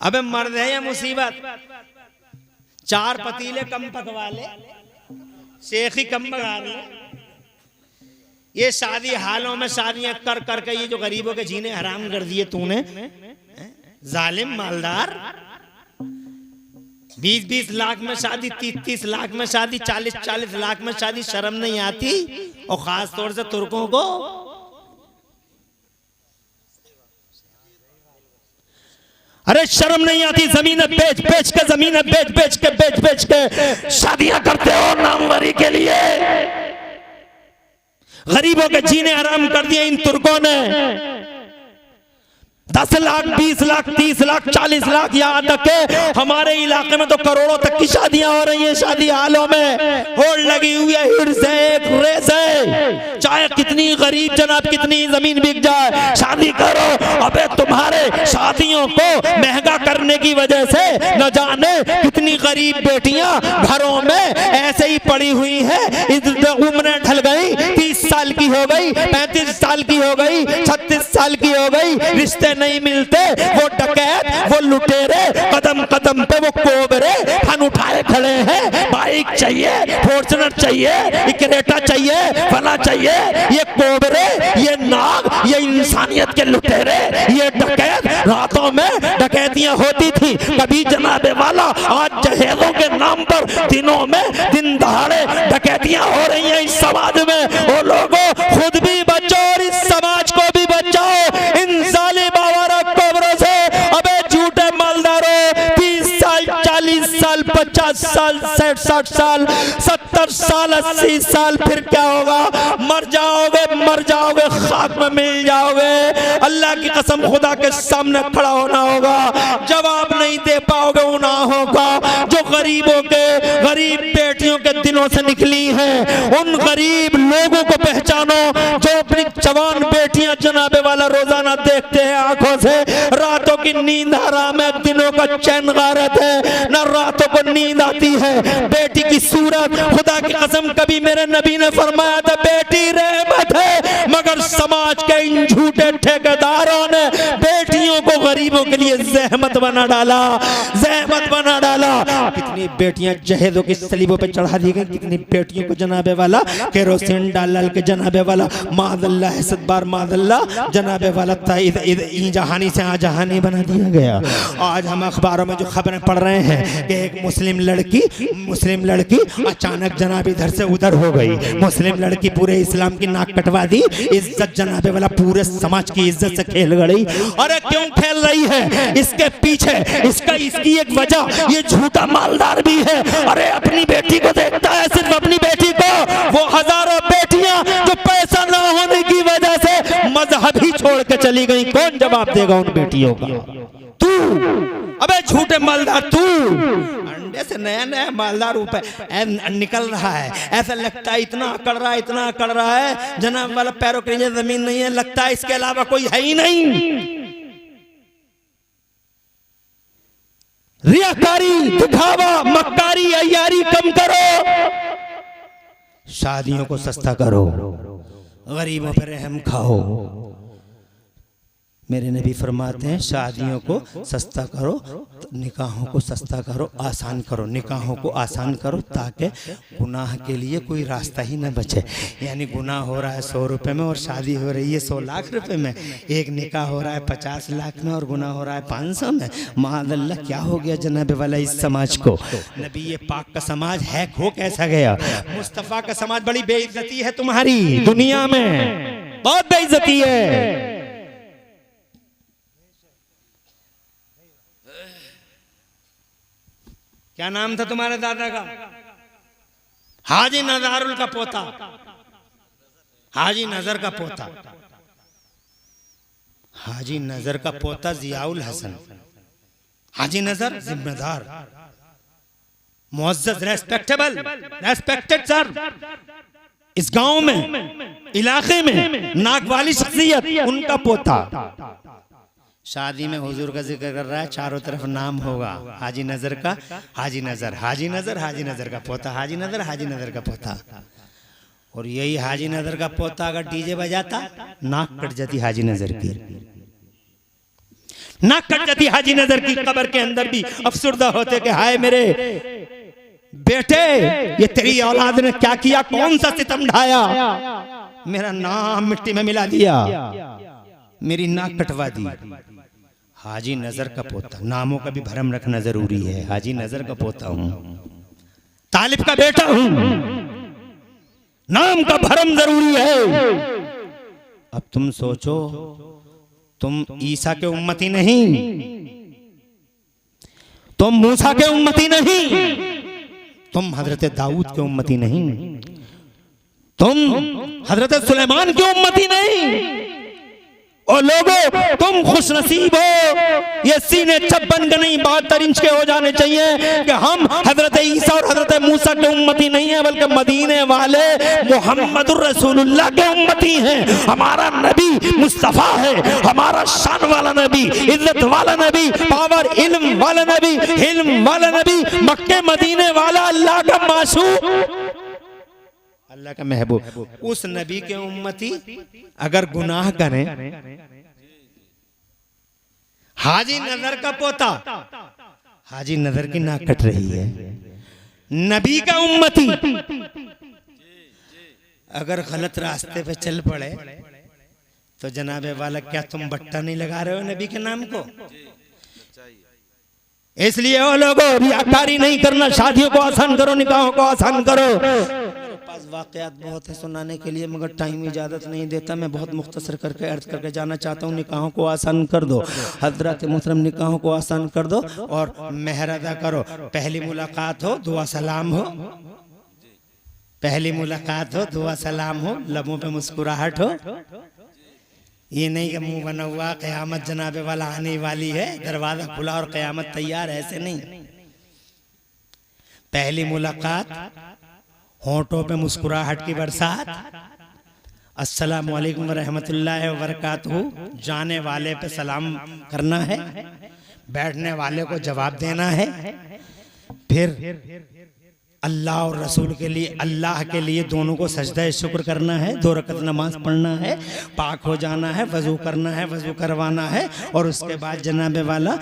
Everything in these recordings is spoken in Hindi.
अबे मर्द है या मुसीबत, 4 पतीले कम पकवा ले, शेख ही कम बगा ले। ये शादी हालों में शादियां कर करके ये जो गरीबों के जीने हराम कर दिए तूने, जालिम मालदार। 20-20 लाख में शादी, 30-30 लाख में शादी, 40-40 लाख में शादी, शर्म नहीं आती? और खास तौर से तुर्कों को। अरे शर्म नहीं आती? जमीन बेच बेच के, जमीन बेच बेच के, बेच बेच के शादियां करते हो नामवरी के लिए। गरीबों के जीने हराम कर दिए इन तुर्कों ने। 10 लाख, 20 लाख, 30 लाख, 40 लाख, यहाँ तक के हमारे इलाके में तो करोड़ों तक की शादियां हो रही हैं। शादी हालों में होड़ लगी हुई है, हिर्स है, एक रेस है, चाहे कितनी गरीब जनाब कितनी जमीन बिक जाए, शादी करो। अबे तुम्हारे शादियों को महंगा करने की वजह से न जाने कितनी गरीब बेटियां घरों में ऐसे ही पड़ी हुई है, उम्रें ढल गई, 30 साल की हो गई, 35 साल की हो गई, 36 साल की हो गई, रिश्ते नहीं मिलते। वो डकैत, वो लुटेरे कदम कदम पे वो कोबरे फन उठाए खड़े हैं। बाइक चाहिए, फॉर्च्यूनर चाहिए, क्रेटा चाहिए, फला चाहिए। ये कोबरे, ये नाग, ये इंसानियत के लुटेरे, ये डकैत। रातों में डकैतियां होती थी कभी जनाबे वाला, आज जहेजों के नाम पर दिनों में दिन दहाड़े डकैतियां हो रही हैं इस समाज में। वो लोगों खुद भी बचो और इस समाज को भी बचाओ इन जालिम आवारा कोबरों से। अबे झूठे मालदारों, 30 साल, 40 साल, 50 साल, 60 साल, 70 साल, 80 साल, फिर क्या होगा? मर जाओगे, मर जाओगे, खाक में मिल जाओगे। अल्लाह की कसम खुदा के सामने खड़ा होना होगा, जवाब नहीं दे पाओगे उन आहों का जो गरीबों के, गरीब बेटियों के दिलों से निकली हैं। उन गरीब लोगों को पहचानो जो अपनी जवान बेटियां जनाबे वाला रोजाना देखते हैं आंखों से। रातों की नींद हराम है, दिनों का चैन गारत है, न रातों को नींद आती है। बेटी की सूरत, खुदा की कसम कभी मेरे नबी ने फरमाया था बेटी रहमत है, मगर समाज के इन झूठे ठेकेदारों ने बेटियों को गरीबों के लिए जहमत बना डाला, जहमत बना डाला। कितनी बेटियां जहेजों की सलीबों पे चढ़ा दी गई, कितनी बेटियों को जनाबे वाला केरोसिन डाल डाल के जनाबे वाला मादल्ला है सदबार मादल्ला जनाबे वाला जहानी से जहानी बना दिया गया। आज हम अखबारों में जो खबरें पढ़ रहे हैं कि एक मुस्लिम लड़की अचानक जनाब इधर से उधर हो गई। मुस्लिम लड़की पूरे इस्लाम की नाक कटवा दी, इज्जत जनाबे वाला पूरे समाज की इज्जत से खेल गई। अरे क्यों खेल रही है? इसके पीछे इसकी एक वजह ये झूठा मालदार भी है। अरे अपनी बेटी को देखता है, सिर्फ अपनी बेटी को। वो हजारों बेटियां जो पैसा ना होने की वजह से मजहब ही छोड़ के चली गई, कौन जवाब देगा उन बेटियों का? तू। अबे झूठे मालदार तू। अंडे से नया नया मालदार ऊपर निकल रहा है, ऐसा लगता है इतना अकड़ रहा है, इतना अकड़ रहा है जनाब वाला पैरों के नीचे जमीन नहीं है, लगता है इसके अलावा कोई है ही नहीं। रियाकारी, दिखावा, मक्कारी, अय्यारी कम करो, शादियों को सस्ता करो, गरीबों पर रहम खाओ। मेरे नबी फरमाते हैं शादियों को सस्ता करो, निकाहों को सस्ता करो, आसान करो, निकाहों को आसान करो ताकि गुनाह के लिए कोई रास्ता ही न बचे। यानी गुनाह हो रहा है 100 रुपये में और शादी हो रही है 100 लाख रुपए में, एक निकाह हो रहा है 50 लाख में और गुनाह हो रहा है 500 में। माअल्लाह क्या हो गया जनाब वाला इस समाज को? नबी ये पाक का समाज हैक हो कैसा गया? मुस्तफ़ा का समाज बड़ी बेइज्जती है तुम्हारी दुनिया में, बहुत बेइज्जती है। क्या नाम था तुम्हारे दादा का? हाजी नज़ारुल का पोता, हाजी नजर का पोता, हाजी नजर का पोता जियाउल हसन। हाजी नजर जिम्मेदार, मुअज़्ज़ज़, रेस्पेक्टेबल, रेस्पेक्टेड सर। इस गांव में, इलाके में नाक वाली शख्सियत, उनका पोता शादी में हुजूर का जिक्र कर रहा है, चारों तरफ नाम होगा हाजी नजर का, हाजी नजर, हाजी नजर, हाजी नजर का पोता, हाजी नजर, हाजी नजर का पोता। और यही हाजी नजर का पोता अगर डीजे बजाता नाक कट जाती हाजी नजर की। नाक कट जाती हाजी नजर की कब्र के अंदर भी अफसुर्दा होते कि हाय मेरे बेटे, ये तेरी औलाद ने क्या किया, कौन सा सितम ढाया, मेरा नाम मिट्टी में मिला दिया, मेरी नाक कटवा दी। हाजी नजर का पोता, नामों का भी भरम रखना जरूरी है। हाजी नजर का पोता हूं, तालिब का बेटा हूं, नाम का भरम जरूरी है। अब तुम सोचो, तुम ईसा के उम्मती नहीं, तुम मूसा के उम्मती नहीं, तुम हजरत दाऊद के उम्मती नहीं, तुम हजरत सुलेमान की उम्मती नहीं। और लोगों तुम खुश नसीब हो, ये सीने चप्पन के नहीं 72 इंच के हो जाने चाहिए कि हम हजरत ईसा और हजरत मूसा के उम्मती नहीं है, बल्कि मदीने वाले मुहम्मदुर रसूलुल्लाह के उम्मती हैं। हमारा नबी मुस्तफा है, हमारा शान वाला नबी, इज्जत वाला नबी, पावर इल्म वाला नबी, इल्म वाला नबी, मक्के मदीने वाला, अल्लाह का माशूक, अल्लाह का महबूब। उस नबी के उम्मती अगर गुनाह करें, हाजी नजर का पोता, हाजी नजर की नाक कट रही है, नबी का उम्मती अगर गलत रास्ते पे चल पड़े तो जनाबे वाला क्या तुम बट्टा नहीं लगा रहे हो नबी के नाम को? इसलिए वो लोगों रियाकारी नहीं करना, शादियों को आसान करो, निकाहों को आसान करो। पास वाकयात बहुत है सुनाने के लिए, मगर टाइम इजाज़त नहीं देता। मैं बहुत मुख्तसर करके अर्ज करके जाना चाहता हूँ। निकाहों को आसान कर दो हजरत मोहतरम, निकाहों को आसान कर दो और मेहर अदा करो। पहली मुलाकात हो, दुआ सलाम हो, पहली मुलाकात हो, दुआ सलाम हो, लबों पे मुस्कुराहट हो। ये नहीं कि मुंह बना हुआ क़यामत जनाबे वाला आने वाली है, दरवाजा खुला और क़यामत तैयार, ऐसे नहीं। पहली मुलाकात, होंठों पे मुस्कुराहट की बरसात, अस्सलामु अलैकुम व रहमतुल्लाहि व बरकातहू, जाने वाले पे सलाम करना है, बैठने वाले को जवाब देना है। फिर अल्लाह और रसूल के लिए, अल्लाह के लिए दोनों को सजदा शुक्र करना है, 2 रकत नमाज पढ़ना है, पाक हो जाना है, वजू करना है, वजू करवाना है, और उसके बाद जनाब वाला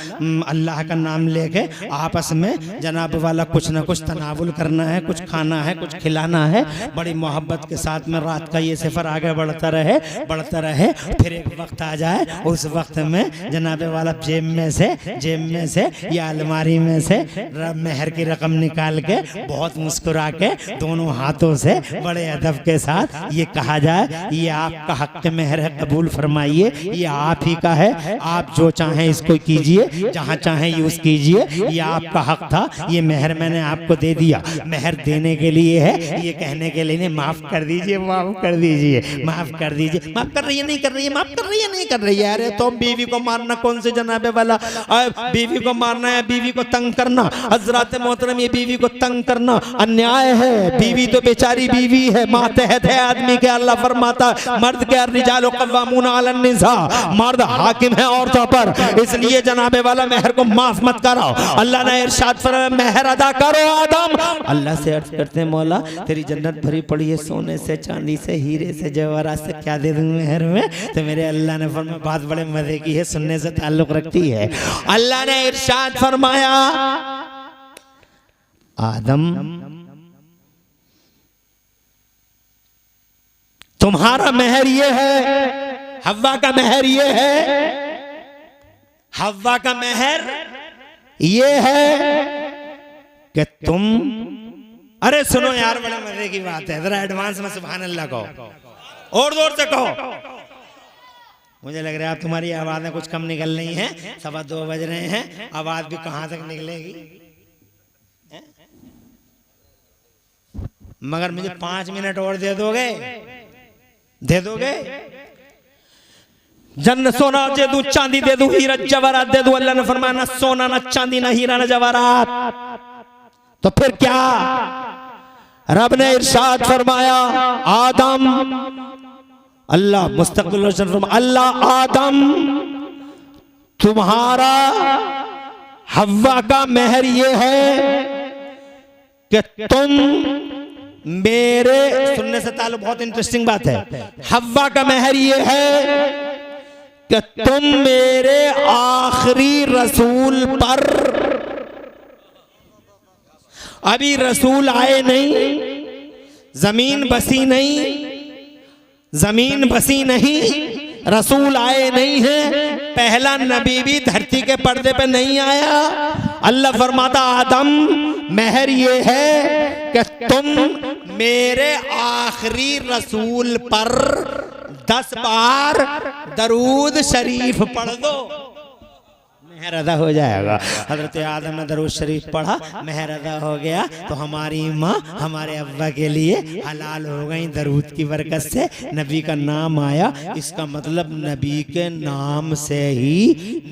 अल्लाह का नाम लेके आपस में जनाब वाला कुछ ना कुछ तनावुल करना है, कुछ खाना है, कुछ खिलाना है, बड़ी मोहब्बत के साथ में रात का ये सफ़र आगे बढ़ता रहे, बढ़ता रहे। फिर एक वक्त आ जाए, उस वक्त में जनाब वाला जेब में से या अलमारी में से मेहर की रकम निकाल के बहुत मुस्कुरा के दोनों हाथों से बड़े अदब के साथ ये कहा जाए, ये आपका हक मेहर है, कबूल फरमाइए, ये आप ही का है, आप जो चाहें इसको कीजिए, जहाँ चाहें यूज कीजिए, ये आपका हक था, ये मेहर मैंने आपको दे दिया। मेहर देने के लिए है, ये कहने के लिए नहीं। माफ कर दीजिए, माफ कर दीजिए, माफ कर दीजिए। माफ कर रही है, नहीं कर रही है, माफ कर रही है, नहीं कर रही है। अरे तो बीवी को मारना कौन से जनाबे वाला, बीवी को मारना है, बीवी को तंग करना, हजरत मोहतरम ये बीवी को तंग करना अन्याय है। बीवी तो बेचारी बीवी है, मातहत है आदमी के। अल्लाह फरमाता मर्द के रिजाल कव्वामून अलन निसा, मर्द हाकिम है औरतों पर, इसलिए जनाबे वाला मेहर को माफ मत कराओ। अल्लाह ने इरशाद फरमाया मेहर अदा करो आदम। अल्लाह से अर्ज करते हैं मौला तेरी जन्नत भरी पड़ी है सोने से, चांदी से, हीरे से, जवाहरात से, क्या दे दूं मेहर में? तो मेरे अल्लाह ने फरमाया बात बड़े मजे की है, सुनने से ताल्लुक रखती है। अल्लाह ने इरशाद फरमाया आदम तुम्हारा मेहर ये है, हव्वा का मेहर ये है, हव्वा का मेहर ये है कि तुम, अरे सुनो यार बड़ा मजे की बात है, जरा एडवांस में सुभान अल्लाह कहो और जोर से कहो। मुझे लग रहा है आप तुम्हारी आवाजें कुछ कम निकल रही हैं, 2:15 बज रहे हैं, आवाज भी कहां तक निकलेगी? मगर मुझे 5 मिनट और दे दोगे? दे दोगे? जन्न सोना दे दूं, चांदी दे दूं, हीरा जवाहरात दे दूं। अल्लाह ने फरमाया ना सोना, ना चांदी, ना हीरा, ना जवाहरात, तो फिर क्या? रब ने इरशाद फरमाया आदम, अल्लाह मुस्तक़बिल अल्लाह आदम तुम्हारा हव्वा का मेहर ये है कि तुम मेरे, सुनने से ताल्लुक, बहुत इंटरेस्टिंग बात है। हव्वा का मेहर ये है कि तुम मेरे आखिरी रसूल पर, अभी रसूल आए नहीं, जमीन बसी नहीं, जमीन बसी नहीं, रसूल आए नहीं है, पहला नबी भी धरती के पर्दे पे नहीं आया। अल्लाह फरमाता आदम महर ये है कि तुम मेरे आखिरी रसूल पर 10 बार दरूद शरीफ पढ़ दो, मेहर अदा हो जाएगा। हजरत आदम ने दरूद शरीफ पढ़ा, मेहर अदा हो गया, तो हमारी माँ हमारे अब्बा के लिए हलाल हो गई दरूद की बरकत से। नबी का नाम आया, इसका मतलब नबी के नाम से ही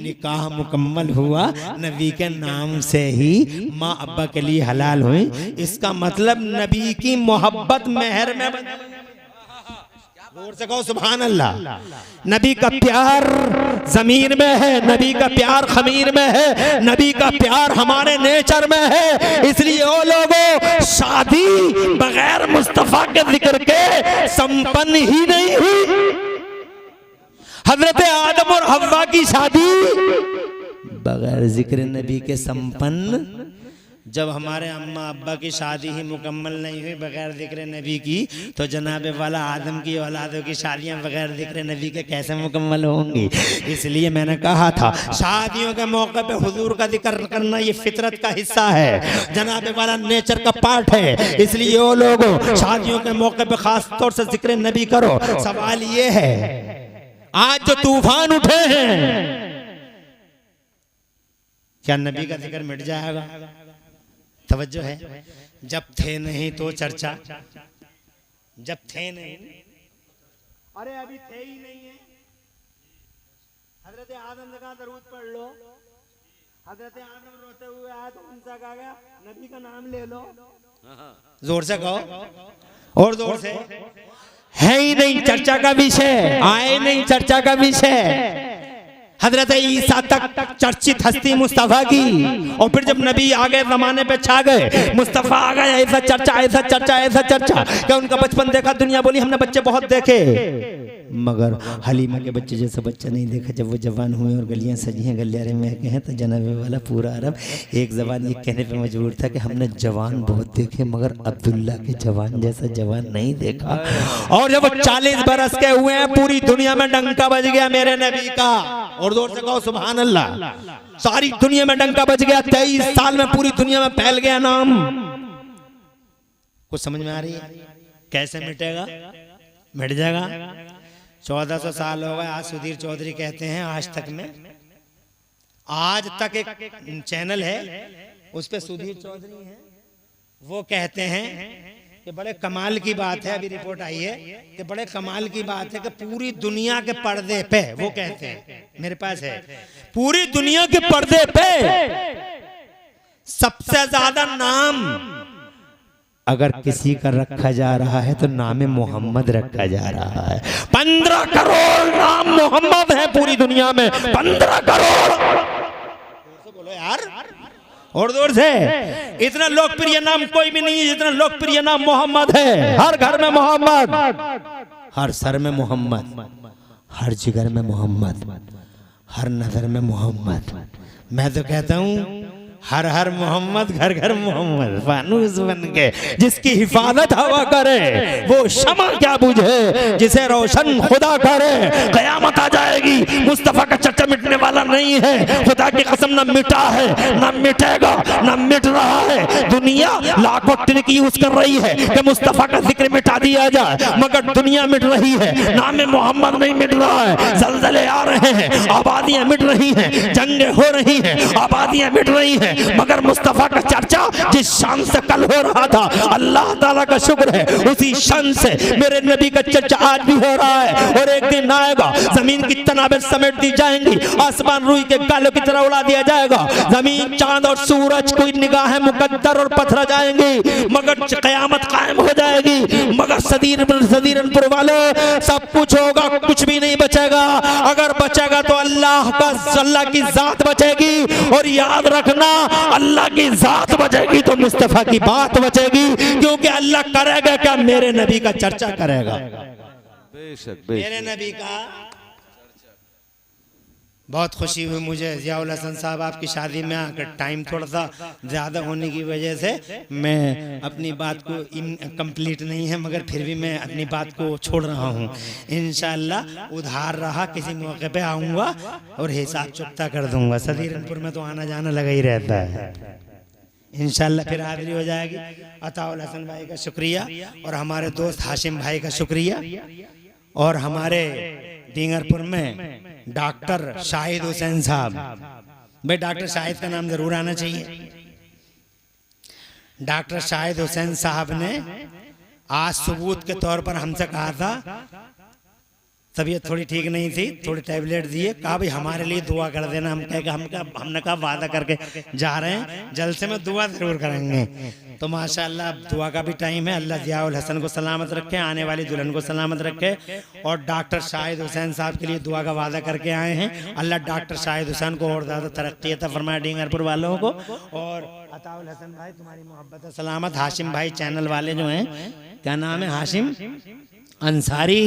निकाह मुकम्मल हुआ, नबी के नाम से ही माँ अब्बा के लिए हलाल हुई। इसका मतलब नबी की मोहब्बत मेहर में, जोर से कहो सुभान अल्लाह। नबी का प्यार जमीन में है, नबी का प्यार खमीर में है, नबी का प्यार हमारे नेचर में है। इसलिए वो लोगों शादी बगैर मुस्तफा के जिक्र के संपन्न ही नहीं हुई। हजरत आदम और हव्वा की शादी बगैर जिक्र नबी के संपन्न, जब हमारे अम्मा अब्बा की शादी ही मुकम्मल नहीं हुई बगैर जिक्र नबी की, तो जनाब वाला आदम की औलादों की शादियां बगैर जिक्र नबी के कैसे मुकम्मल होंगी। इसलिए मैंने कहा था शादियों के मौके पे हुजूर का जिक्र करना ये फितरत का हिस्सा है, जनाब वाला नेचर का पार्ट है। इसलिए वो लोगों शादियों के मौके पे खास तौर से जिक्र नबी करो। सवाल ये है, आज जो तूफान उठे हैं, क्या नबी का जिक्र मिट जाएगा? तवज्जो है, जब थे नहीं तो चर्चा, जब थे नहीं, अरे अभी थे ही नहीं है। हजरत आदम ने कहा दरूद पढ़ लो, हजरत आदम रोते हुए आया तो उनसे कहा गया नबी का नाम ले लो, जोर से कहो और जोर से। है ही नहीं चर्चा का विषय, आए नहीं चर्चा का विषय। हजरत ईसा तक चर्चित हस्ती मुस्तफा की, और फिर जब नबी आ गए जमाने पे छा गए, मुस्तफा आ गए, ऐसा चर्चा ऐसा चर्चा ऐसा चर्चा। क्या उनका बचपन देखा? दुनिया बोली हमने बच्चे बहुत देखे, मगर हलीमा के बच्चे जैसा बच्चा नहीं देखा। जब वो जवान हुए और गलियां सजी हैं, गलियारे महके हैं, तो जनाबे वाला पूरा अरब एक जबान ये कहने पे मजबूर था कि हमने जवान बहुत देखे मगर अब्दुल्ला के जवान जैसा जवान नहीं देखा। और जब वो 40 बरस के हुए हैं, पूरी दुनिया में डंका बज गया मेरे नबी का, और जोर से कहो सुभान अल्लाह। सारी दुनिया में डंका बज गया, 23 साल में पूरी दुनिया में फैल गया नाम। कुछ समझ में आ रही है? कैसे मिटेगा? मिट जाएगा। 1400 साल हो गए। आज सुधीर चौधरी कहते हैं आज तक में, आज तक एक चैनल है उस पे सुधीर चौधरी है, वो कहते हैं कि बड़े कमाल की बात है, अभी रिपोर्ट आई है कि बड़े कमाल की बात है कि पूरी दुनिया के पर्दे पे, वो कहते हैं मेरे पास है, पूरी दुनिया के पर्दे पे सबसे ज्यादा नाम अगर किसी का रखा जा रहा है तो नाम मोहम्मद रखा जा रहा है। 15 करोड़ नाम मोहम्मद है पूरी दुनिया में, 15 करोड़। बोलो यार और जोर से। इतना लोकप्रिय नाम कोई भी नहीं है जितना लोकप्रिय नाम मोहम्मद है। हर घर में मोहम्मद, हर सर में मोहम्मद, हर जिगर में मोहम्मद, हर नजर में मोहम्मद। मैं तो कहता हूँ हर हर मोहम्मद, घर घर मोहम्मद। फानूस बन के जिसकी हिफाजत हवा करे वो शमा क्या बुझे, जिसे रोशन खुदा करे। कयामत आ जाएगी, मुस्तफा का चर्चा मिटने वाला नहीं है। खुदा की कसम न मिटा है, न मिटेगा, न मिट रहा है। दुनिया लाखों ट्रिक यूज कर रही है कि मुस्तफा का जिक्र मिटा दिया जाए, मगर दुनिया मिट रही है, नाम मोहम्मद नहीं मिट रहा है। जलजले आ रहे हैं, आबादियां मिट रही हैं, जंगें हो रही हैं, आबादियां मिट रही हैं, मगर मुस्तफा का चर्चा जिस शान से कल हो रहा था, अल्लाह ताला का शुक्र है उसी शान से मेरे नबी का चर्चा आज भी हो रहा है। और एक दिन आएगा जमीन की तनाबें समेट दी जाएंगी, आसमान रुई के गालों की तरह उड़ा दिया जाएगा, जमीन चांद और सूरज कोई निगाहें मुकद्दर और पथरा जाएंगी, मगर कयामत कायम हो जाएगी। मगर सदीरनपुर वालों सब कुछ होगा, कुछ भी नहीं बचेगा। अगर बचेगा तो अल्लाह की जात बचेगी। और याद रखना, अल्लाह की जात बचेगी तो मुस्तफा की बात बचेगी, क्योंकि अल्लाह करेगा क्या? मेरे नबी का चर्चा करेगा। बेशक मेरे नबी का बहुत खुशी हुई मुझे ज़ियाउल हसन साहब आपकी शादी में आकर। टाइम थोड़ा सा ज़्यादा होने की वजह से मैं अपनी बात को इनकम्प्लीट नहीं है, मगर फिर भी मैं अपनी बात को छोड़ रहा हूँ। इंशाअल्लाह उधार रहा किसी मौके पे आऊँगा और हिसाब चुकता कर दूँगा। सदीरनपुर में तो आना जाना लगा ही रहता है। इंशाअल्लाह फिर हाजिरी हो जाएगी। अताउल हसन भाई का शुक्रिया और हमारे दोस्त हाशिम भाई का शुक्रिया और हमारे डींगरपुर में डॉक्टर शाहिद हुसैन साहब। भाई डॉक्टर शाहिद का नाम जरूर आना चाहिए। डॉक्टर शाहिद हुसैन साहब ने आज सबूत के तौर पर हमसे कहा था, तबीयत थोड़ी ठीक नहीं थी, थोड़ी टैबलेट दिए, कहा भाई हमारे लिए दुआ कर देना। हमने कहा वादा करके जा रहे हैं, जल्द से मैं दुआ जरूर करेंगे। तो माशाअल्लाह अब दुआ का भी टाइम है। अल्लाह ज़ियाउल हसन को सलामत रखे, आने वाली दुल्हन को सलामत रखे और डॉक्टर शाहिद हुसैन साहब के लिए दुआ का वादा करके आए हैं। अल्लाह डॉक्टर शाहिद हुसैन को और ज़्यादा तरक्की अता फरमाए, डींगरपुर वालों को। और अताउल हसन भाई तुम्हारी मोहब्बत सलामत। हाशिम भाई चैनल वाले जो हैं, क्या नाम है, हाशिम अंसारी,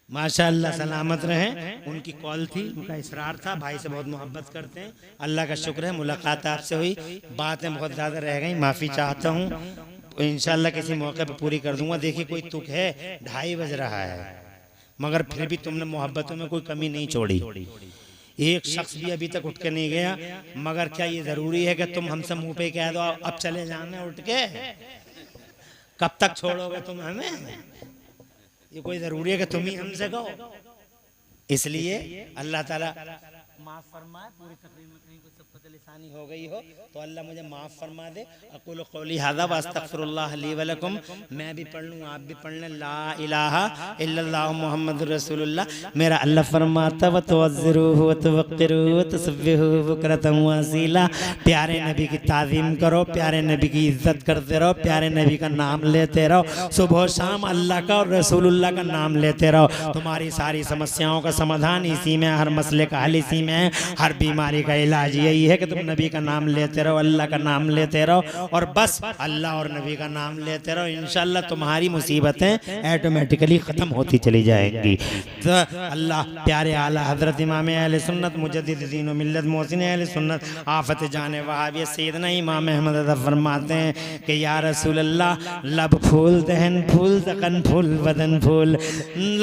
माशाअल्लाह सलामत रहें। उनकी कॉल थी, उनका इसरार था, भाई से बहुत मोहब्बत करते हैं। अल्लाह का शुक्र है मुलाकात आपसे हुई, बातें बहुत ज़्यादा रह गई, माफ़ी चाहता हूँ। इंशाअल्लाह किसी मौके पर पूरी कर दूंगा। देखिए कोई तुक है, 2:30 बज रहा है, मगर फिर भी तुमने मोहब्बतों में कोई कमी नहीं छोड़ी। एक शख्स भी अभी तक उठ के नहीं गया। मगर क्या ये ज़रूरी है कि तुम हमसे मुँह पे कह दो अब चले जाना उठ के? कब तक छोड़ोगे तुम हमें? ये कोई ज़रूरी है कि तुम ही हमसे कहो? इसलिए अल्लाह ताला माफ़ फरमाए। पूरी तकरीर में कहीं कुछ सबक़त लिसानी हो गई हो तो अल्लाह मुझे माफ़ फरमा दे। अक़ूलु क़ौली हाज़ा व अस्तग़फ़िरुल्लाह ली व लकुम। मैं भी पढ़ लूँ, आप भी पढ़ लें, ला इलाहा इल्लल्लाहु मुहम्मदुर रसूलुल्लाह। मेरा अल्लाह फरमाता व तुअज़्ज़िरूहु व तुवक़्क़िरूहु व तुसब्बिहूहु बुक्रतन व असीला। प्यारे नबी की ताज़ीम करो, प्यारे नबी की इज़्ज़त करते रहो, प्यारे नबी का नाम लेते रहो, सुबह शाम अल्लाह का और रसूलुल्लाह का नाम लेते रहो। तुम्हारी सारी समस्याओं का समाधान इसी में, हर मसले का हल इसी में है, हर बीमारी का इलाज यही है कि तुम नबी का नाम लेते रहो, अल्लाह का नाम लेते रहो और बस अल्लाह और नबी का नाम लेते रहो। इंशाअल्लाह तुम्हारी मुसीबतें ऑटोमेटिकली ख़त्म होती चली जाएंगी। तो अल्लाह प्यारे आला हज़रत इमाम अहले सुन्नत मुजद्दिद दीन व मिल्लत मोहसिन अहले सुन्नत आफत जाने वहाबियत सैयदना इमाम अहमद रज़ा फरमाते हैं कि या रसूल अल्लाह, लब फूल दहन फूल दकन फूल बदन फूल,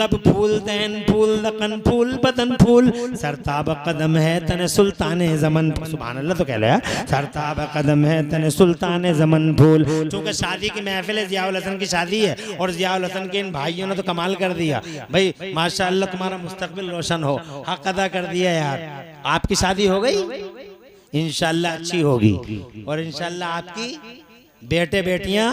लब फूल दहन फूल दकन फूल बदन फूल, सरताब कदम है तने सुल्तान ज़मन। सुभान अल्लाह तो कह लिया, सरताब कदम है तने सुल्तान ज़मन फूल। चूँकि शादी की महफिल है, ज़ियाउल हसन की शादी है और ज़ियाउल हसन के इन भाइयों ने तो कमाल कर दिया। भाई माशाअल्लाह तुम्हारा मुस्तकबिल रोशन हो, हक अदा कर दिया यार। आपकी शादी हो गई, इंशाअल्लाह अच्छी होगी और इंशाअल्लाह आपकी बेटे बेटियां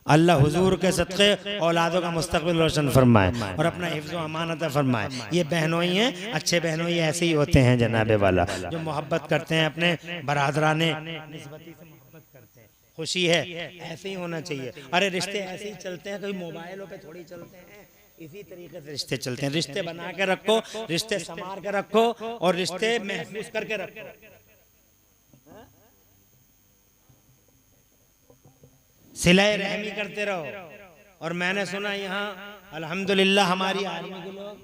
अल्लाह हुजूर के सदक़े औलादों का मुस्तकबिल रोशन फरमाए और अपना हिफ्ज़ व अमानत फरमाए। ये बहनोई हैं, अच्छे बहनोई ऐसे ही होते हैं जनाबे वाला, जो मोहब्बत करते हैं अपने बरादराने निस्बती से मोहब्बत करते हैं। खुशी है, ऐसे ही होना चाहिए। अरे रिश्ते ऐसे ही चलते हैं, कोई मोबाइलों पे थोड़ी चलते हैं, इसी तरीके से रिश्ते चलते हैं। रिश्ते बना के रखो, रिश्ते संवार के रखो और रिश्ते महफूज करके रखो। सिलाई रहमी करते रहो। और मैंने सुना यहाँ अल्हम्दुलिल्लाह हमारी आर्मी के लोग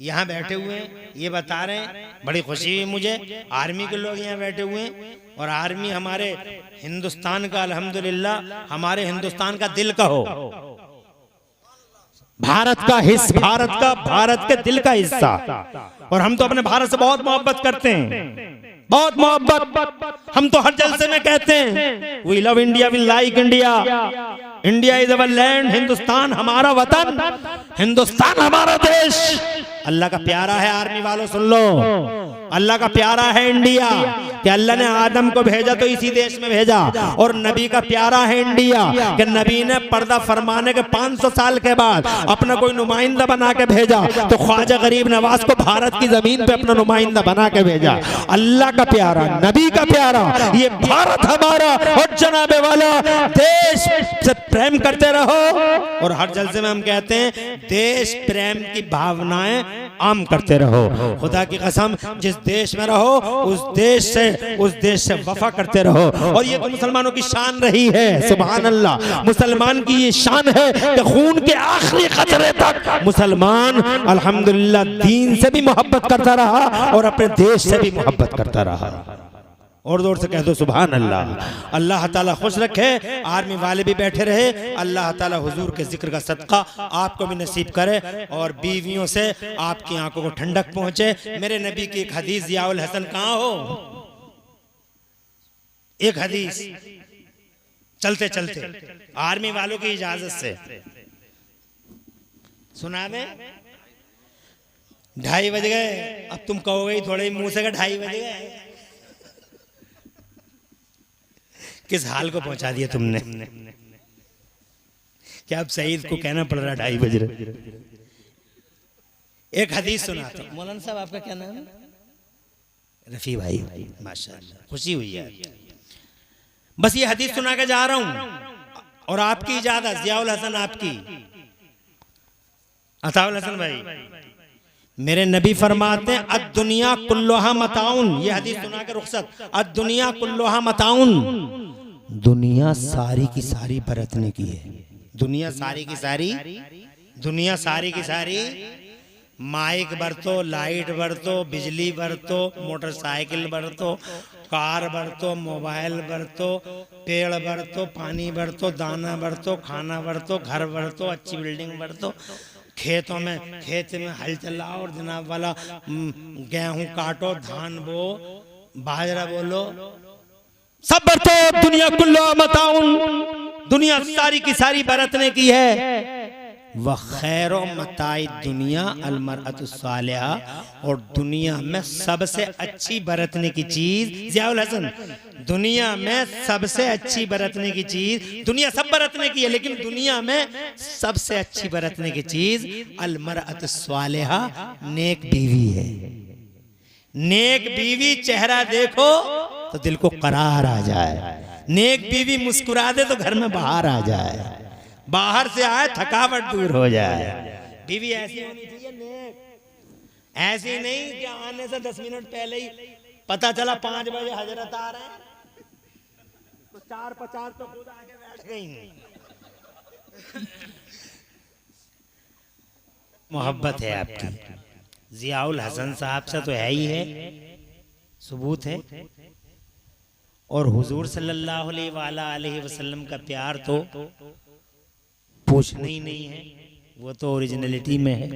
यहाँ बैठे हुए हैं, ये बता रहे हैं, बड़ी खुशी हुई मुझे, आर्मी के लोग यहाँ बैठे हुए हैं और आर्मी हमारे हिंदुस्तान का, अल्हम्दुलिल्लाह हमारे हिंदुस्तान का दिल का हो, भारत का हिस्सा, भारत के दिल का हिस्सा। और हम तो अपने भारत से बहुत मोहब्बत करते हैं, बहुत मोहब्बत। हम तो हर जलसे में कहते हैं we love India, we like India, India is our land, Hindustan हमारा वतन, हिंदुस्तान हमारा देश। अल्लाह का प्यारा है आर्मी वालों, सुन लो, अल्लाह का प्यारा है इंडिया कि अल्लाह ने आदम को भेजा तो इसी देश में भेजा। और नबी का प्यारा है इंडिया कि नबी ने पर्दा फरमाने के 500 साल के बाद अपना कोई नुमाइंदा बना के भेजा, तो ख्वाजा गरीब नवाज को भारत की जमीन पे अपना नुमाइंदा बना के भेजा। अल्लाह का प्यारा, नबी का प्यारा, ये भारत हमारा। और जनाबे वाला देश से प्रेम करते रहो। और हर जलसे में हम कहते हैं देश प्रेम की भावनाएं आम करते रहो। खुदा की कसम, जिस देश में रहो उस देश से उस देश से वफा करते रहो। और ये तो मुसलमानों की शान रही है, सुभान अल्लाह। मुसलमान की ये शान है कि खून के आखिरी कतरे तक मुसलमान अल्हम्दुलिल्लाह दीन से भी मोहब्बत करता रहा और अपने देश से भी मोहब्बत करता रहा। और जोर से कह दो सुभान अल्लाह। अल्लाह ताला खुश रखे, आर्मी वाले भी बैठे रहे। अल्लाह ताला हुजूर के जिक्र का सदका आपको भी नसीब करे और बीवियों से आपकी आंखों को ठंडक पहुंचे। मेरे नबी की एक हदीस, जियाउल हसन कहाँ हो, एक हदीस चलते चलते आर्मी वालों की इजाजत से सुना दे। 2:30 बज गए, अब तुम कहोगे थोड़े मुंह से 2:30 बज गए। किस हाल को पहुंचा दिया तुमने, क्या अब सईद को कहना पड़ रहा 2:30 बज रहे। एक हदीस सुनाता हूं। मौलाना साहब आपका क्या नाम है? रफी भाई, माशाअल्लाह, खुशी हुई है। बस ये हदीस सुना के जा रहा हूं और आपकी इजाजत, जियाउल हसन आपकी, अताउल हसन भाई, मेरे नबी फरमाते हैं अद-दुनिया कुल्लुहा मताउन। ये हदीस सुना के रुखसत। अद-दुनिया कुल्लुहा मताउन, दुनिया सारी की सारी बरतने की है। दुनिया सारी की सारी, दुनिया सारी की सारी, माइक बरतो, लाइट बरतो, बिजली बरतो, मोटरसाइकिल बरतो, कार बरतो, मोबाइल बरतो, पेड़ बरतो, पानी बरतो, दाना बरतो, खाना बरतो, घर बरतो, अच्छी बिल्डिंग बरतो, खेतों में, खेत में हल चलाओ और जनाब वाला गेहूं काटो, धान बो, बाजरा बोलो, सब बरतो। दुनिया कुल्लुहा मताउन, दुनिया सारी की सारी बरतने की है। व खैरो मताई दुनिया अलमरअतु सालिहा, और दुनिया में सबसे अच्छी बरतने की चीज, जियाउल हसन, दुनिया में सबसे अच्छी बरतने की चीज, दुनिया सब बरतने की है लेकिन दुनिया में सबसे अच्छी बरतने की चीज अलमरअतु सालिहा, नेक बीवी है। नेक बीवी चेहरा देखो तो दिल को करार आ जाए, नेक बीवी मुस्कुरा दे तो घर में बाहर आ जाए, बाहर से आए थकावट दूर हो जाए। बीवी ऐसी होनी चाहिए नेक, ऐसी नहीं कि आने से 10 मिनट पहले ही पता चला 5 बजे हजरत आ रहे हैं तो 4:50 तो खुद आके बैठ गई। मोहब्बत है आपकी, जियाउल हसन साहब से तो है ही है, सबूत है। और हुजूर सल्लल्लाहु अलैहि वसल्लम का प्यार तो पूछना ही नहीं है, वो तो ओरिजिनलिटी में है।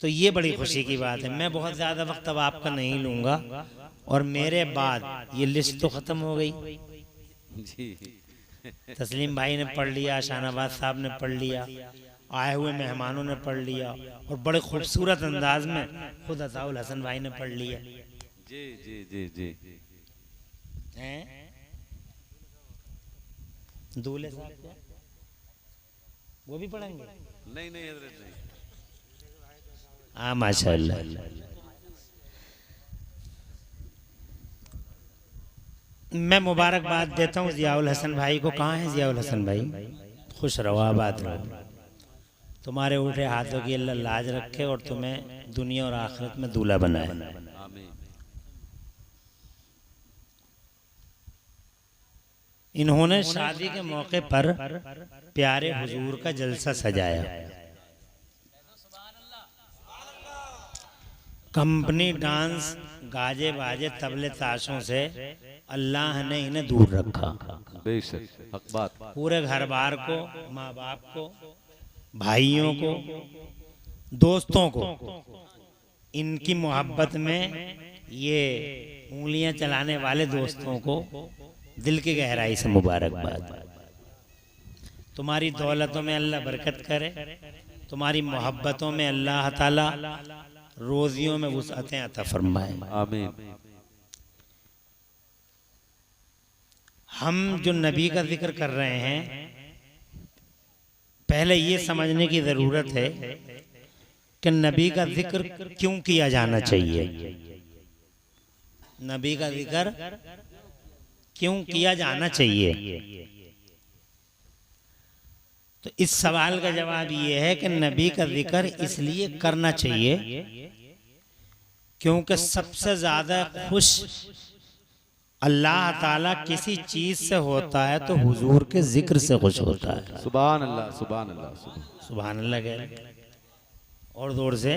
तो ये बड़ी खुशी की बात है। मैं बहुत ज्यादा वक्त अब आपका नहीं लूंगा और मेरे बाद ये लिस्ट तो खत्म हो गई। तस्लीम भाई ने पढ़ लिया, शाहनवाज साहब ने पढ़ लिया, आए हुए मेहमानों ने पढ़ लिया और बड़े खूबसूरत अंदाज में खुद अताउल हसन भाई ने पढ़ लिया। जी जी जी जी हैं? दूल्हे साहब क्या वो भी पढ़ेंगे? नहीं नहीं हजरत नहीं। हाँ माशाअल्लाह। मैं मुबारकबाद देता हूँ जियाउल हसन भाई को। कहाँ है जियाउल हसन भाई? खुश रहो, आबाद रहो, तुम्हारे उठे हाथों की अल्लाह लाज रखे और तुम्हें दुनिया और आखिरत में दूल्हा बनाए। आमीन। इन्होंने शादी के मौके पर प्यारे हुजूर का जलसा सजाया। कंपनी डांस, गाजे बाजे, तबले ताशों से अल्लाह ने इन्हें दूर रखा। बेशक हक बात। पूरे घर बार को, माँ बाप को, भाइयों को, दोस्तों को इनकी मोहब्बत में ये उंगलियां चलाने वाले दोस्तों को दिल की गहराई से मुबारकबाद। तुम्हारी दौलतों में अल्लाह बरकत करे, तुम्हारी मोहब्बतों में अल्लाह ताला रोजियों में वुसअतें अता फरमाए। आमीन। हम जो नबी का जिक्र कर रहे हैं, पहले ये समझने की जरूरत है कि नबी का जिक्र क्यों किया जाना चाहिए। नबी का जिक्र क्यों किया जाना चाहिए? तो इस सवाल का जवाब ये है कि नबी का जिक्र इसलिए करना चाहिए क्योंकि सबसे ज्यादा खुश अल्लाह ताला किसी चीज से होता है तो हुजूर के जिक्र से खुश होता है। सुभान अल्लाह, सुभान अल्लाह, सुभान अल्लाह कह रहे और जोर से।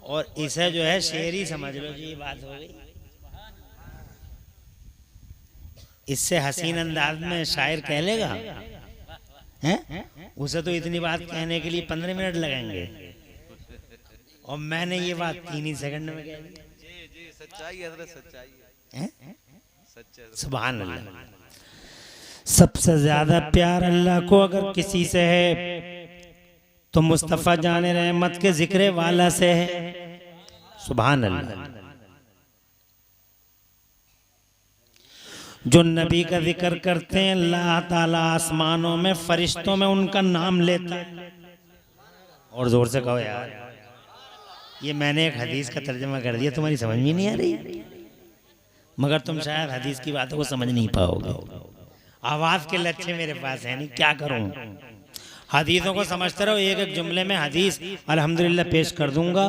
और इसे जो है शेर ही समझ लो जी, ये बात हो गई। इससे हसीन अंदाज में शायर कह लेगा हैं? उसे तो इतनी बात कहने के लिए 15 मिनट लगेंगे और मैंने ये बात 3 ही सेकंड में कह दी। जी जी, सच्चाई है हज़रत, सच्चाई हैं? सच्चाई। सुभान अल्लाह। सबसे ज्यादा प्यार अल्लाह को अगर किसी से है तो मुस्तफ़ा जाने रहमत के जिक्र वाला से है। सुभान अल्लाह। जो नबी का जिक्र करते हैं अल्लाह ताला आसमानों में फरिश्तों में उनका नाम लेता है। और जोर से कहो यार, ये मैंने एक हदीस का तर्जुमा कर दिया, तुम्हारी समझ में नहीं आ रही, मगर तुम शायद हदीस की बातों को समझ नहीं पाओगे। आवाज के लच्छे मेरे पास है नहीं, क्या करूं। हदीसों को समझते रहो, एक एक जुमले में हदीस अल्हम्दुलिल्लाह पेश कर दूंगा।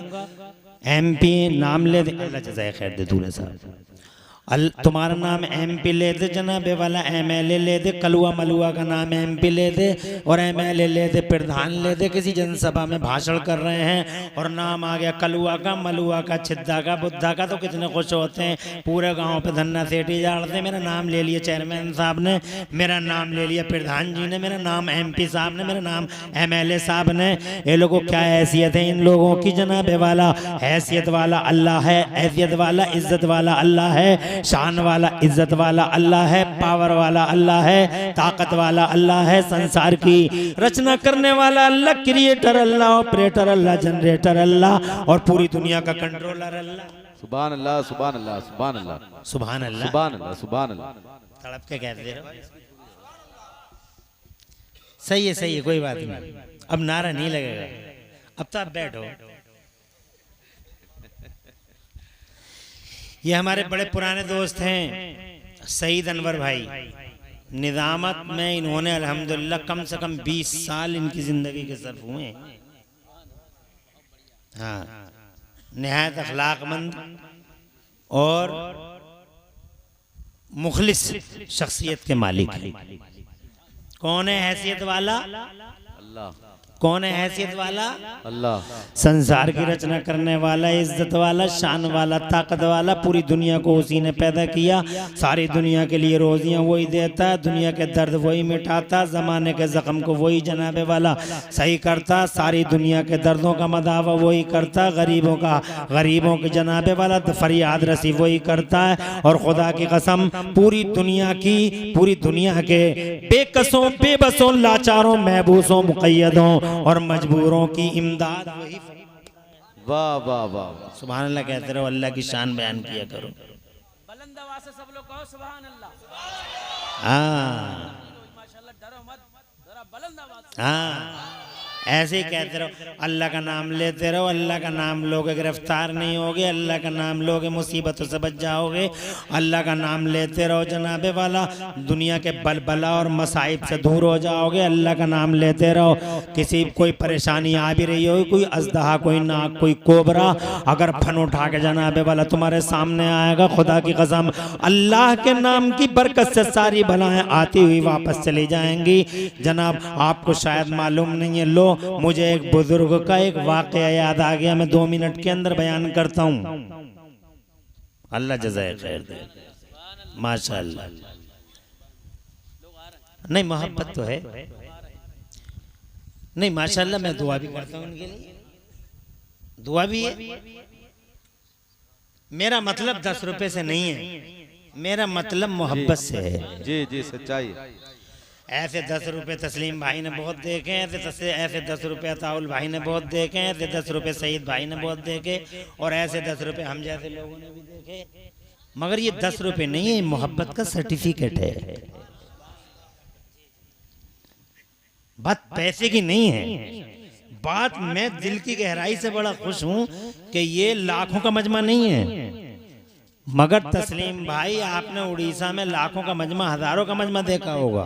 MP नाम ले दे, अल्लाह जज़ाए खैर दे दूल्हे साहब। तुम्हारा नाम MP ले दे जनाबे वाला, MLA ले दे, कलुआ मलुआ का नाम MP ले दे और MLA ले दे, प्रधान ले दे। किसी जनसभा में भाषण कर रहे हैं और नाम आ गया कलुआ का, मलुआ का, छिद्दा का, बुद्धा का, तो कितने खुश होते हैं। पूरे गांव पे धन्ना सेठी जाड़ते, मेरा नाम ले लिया चेयरमैन साहब ने, मेरा नाम ले लिया प्रधान जी ने, मेरा नाम MP साहब ने, मेरा नाम MLA साहब ने। ये लोगों क्या हैसियत है इन लोगों की जनाबे वाला। हैसियत वाला अल्लाह है, हैसियत वाला इज्जत वाला अल्लाह है, शान वाला इज्जत वाला अल्लाह है, पावर वाला अल्लाह है, ताकत वाला अल्लाह है, संसार की रचना करने वाला अल्लाह, क्रिएटर अल्लाह, ऑपरेटर अल्लाह, जनरेटर अल्लाह और पूरी दुनिया का कंट्रोलर अल्लाह। सुभान अल्लाह, सुभान अल्लाह, सुभान अल्लाह, सुभान अल्लाह, सुभान अल्लाह, सुभान अल्लाह। तड़प के कहते रहो। सही है, सही है, कोई बात नहीं। अब नारा नहीं लगेगा, अब तो आप बैठो। ये हमारे बड़े पुराने दोस्त हैं सईद अनवर भाई। निजामत में इन्होंने अल्हम्दुलिल्लाह कम से कम 20 साल इनकी जिंदगी के सर्फ हुए। हाँ, निहायत अखलाकमंद और मुखलिस शख्सियत के मालिक हैं। कौन है हैसियत वाला? अल्लाह। कौन है हैसियत वाला? अल्लाह। संसार की रचना करने वाला, इज्जत वाला, शान वाला, ताकत वाला। पूरी दुनिया को उसी ने पैदा किया। सारी दुनिया के लिए रोजियां वही देता, दुनिया के दर्द वही मिटाता, जमाने के जख्म को वही जनाबे वाला सही करता, सारी दुनिया के दर्दों का मदावा वही करता, गरीबों के जनाबे वाला फरियाद रसी वही करता है। और खुदा की कसम पूरी दुनिया के बेकसों, बेबसों, लाचारों, महबूसों, मुक़य्यदों और मजबूरों की इमदाद वही। वाह वाह वाह। सुभान अल्लाह कहते रहो, अल्लाह की शान बयान किया करो। बुलंद आवाज से सब लोग कहो सुभान अल्लाह। हाँ माशाल्लाह, डरो मत, जरा बुलंद आवाज से। हाँ, ऐसे ही कहते रहो, अल्लाह का नाम लेते रहो। अल्लाह का नाम लोगे गिरफ्तार नहीं होगे, अल्लाह का नाम लोगे मुसीबतों से बच जाओगे। अल्लाह का नाम लेते रहो जनाबे वाला, दुनिया के बलबला और मसाइब से दूर हो जाओगे। अल्लाह का नाम लेते रहो। किसी कोई परेशानी आ भी रही होगी, कोई अजदहा, कोई नाग, कोई कोबरा, अगर फन उठा के जनाबे वाला तुम्हारे सामने आएगा, खुदा की कसम अल्लाह के नाम की बरकत से सारी बलाएं आती हुई वापस चली जाएंगी। जनाब आपको शायद मालूम नहीं है, लो मुझे एक बुजुर्ग का एक वाकया याद आ गया, मैं 2 मिनट के अंदर बयान करता हूँ। अल्लाह जज़ाए खैर दे, माशाअल्लाह। नहीं मोहब्बत तो है, नहीं माशाअल्लाह। मैं दुआ भी करता हूँ उनके लिए, दुआ भी है। मेरा मतलब 10 रुपए से नहीं है, मेरा मतलब मोहब्बत से है। जी जी, सच्चाई है। ऐसे 10 रुपए तस्लीम भाई ने बहुत देखे, ऐसे 10 रुपए अताउल भाई ने बहुत देखे, ऐसे 10 रुपए सईद भाई ने बहुत देखे, और ऐसे 10 रुपए हम जैसे लोगों ने भी देखे। मगर ये 10 रुपए नहीं है, मोहब्बत का सर्टिफिकेट है। बात पैसे की नहीं है, बात मैं दिल की गहराई से बड़ा खुश हूं कि ये लाखों का मजमा नहीं है। मगर तस्लीम भाई, आपने उड़ीसा में लाखों का मजमा, हजारों का मजमा देखा होगा।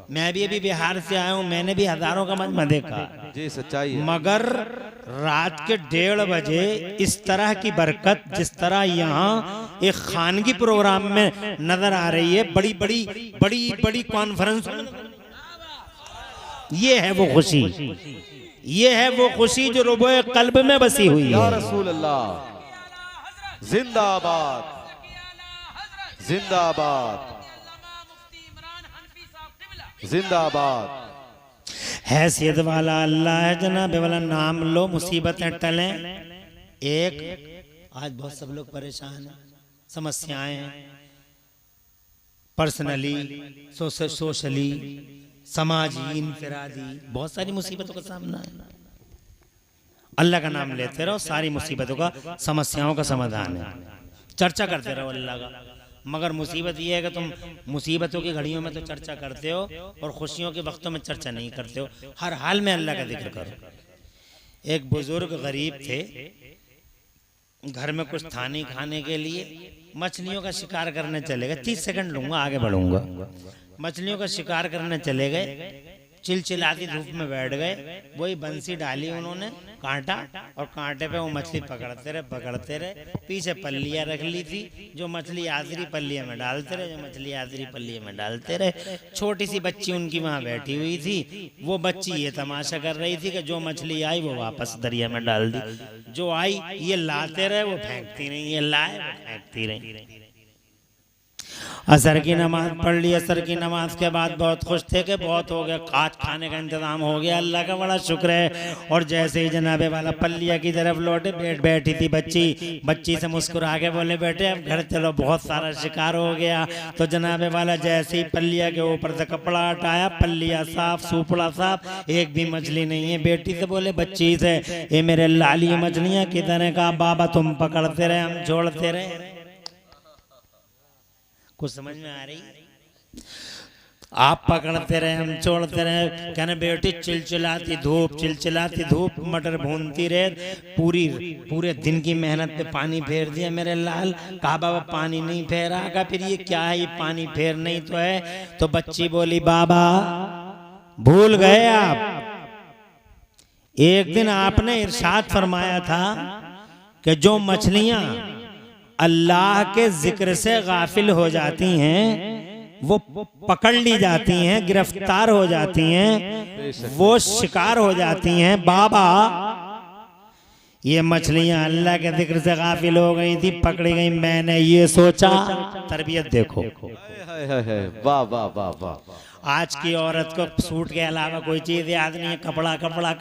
मैं भी अभी बिहार से आया हूँ, मैंने भी हजारों का मजमा देखा, जी सच्चाई है। मगर रात के 1:30 बजे इस तरह की बरकत जिस तरह यहाँ एक खानगी प्रोग्राम में नजर आ रही है, बड़ी बड़ी कॉन्फ्रेंस, ये है वो खुशी, ये है वो खुशी जो रुबोए कल्ब में बसी हुई या है। रसूल अल्लाह, जिंदाबाद जिंदाबाद जिंदाबाद। हैसियत वाला अल्लाह है जनाब वाला, नाम लो मुसीबतें टलें। एक आज बहुत सब लोग परेशान हैं, समस्याएं हैं, पर्सनली, सोशली, समाजी, इंफरादी, बहुत सारी मुसीबतों का सामना है। अल्लाह का नाम लेते रहो, सारी मुसीबतों का, समस्याओं का समाधान है। चर्चा करते रहो अल्लाह का, मगर मुसीबत ये है कि तुम मुसीबतों की घड़ियों में तो चर्चा करते हो और खुशियों के वक्तों में चर्चा नहीं करते हो। हर हाल में अल्लाह का जिक्र करो। एक बुजुर्ग गरीब थे, घर में कुछ था नहीं खाने के लिए, मछलियों का शिकार करने चले गए। 30 सेकंड लूंगा, आगे बढ़ूंगा। मछलियों का शिकार करने चले गए, चिलचिलाती धूप में बैठ गए, वही बंसी डाली उन्होंने, कांटा, और कांटे पे वो मछली पकड़ते रहे। पीछे पल्लियाँ रख ली थी, जो मछली आखिरी पल्लिया में डालते रहे, जो मछली आखिरी पल्लिया में डालते रहे। छोटी सी बच्ची उनकी वहाँ बैठी हुई थी, वो बच्ची ये तमाशा कर रही थी कि जो मछली आई वो वापस दरिया में डाल दी, जो आई ये लाते रहे, वो फेंकती नहीं, ये लाए वो फेंकती रही। असर की नमाज पढ़ ली। असर की नमाज के बाद बहुत खुश थे कि बहुत हो गया, आज खाने का इंतजाम हो गया, अल्लाह का बड़ा शुक्र है। और जैसे ही जनाबे वाला पल्लिया की तरफ लौटे, बैठी थी बच्ची से मुस्कुरा के बोले, बेटे अब घर चलो, बहुत सारा शिकार हो गया। तो जनाबे वाला जैसे ही पल्लिया के ऊपर से कपड़ा हटाया, पल्लिया साफ, सूपड़ा साफ, एक भी मछली नहीं है। बेटी से बोले बच्ची से, ये मेरे लाली मछलियाँ किधर है? कहा बाबा तुम पकड़ते रहे, हम छोड़ते रहे। कुछ समझ में आ रही? आप पकड़ते रहे, हम छोड़ते रहे। कहने बेटी चिलचिलाती धूप मटर भूनती रहे, पूरे दिन की मेहनत पे पानी फेर दिया मेरे लाल। कहा बाबा पानी नहीं फेरा। कहा फिर ये क्या है, ये पानी फेर नहीं तो है। तो बच्ची बोली बाबा भूल गए आप, एक दिन आपने इरशाद फरमाया था कि जो मछलियां अल्लाह के जिक्र से गाफिल हो जाती हैं, वो पकड़ ली जाती हैं, गिरफ्तार हो जाती हैं, वो शिकार हो जाती हैं। बाबा ये मछलियां अल्लाह के जिक्र से गाफिल हो गई थी, पकड़ी गई। मैंने ये सोचा, तरबियत देखो, वाह वाह वाह वाह। आज की औरत को सूट के अलावा कोई चीज याद नहीं है। कपड़ा 2000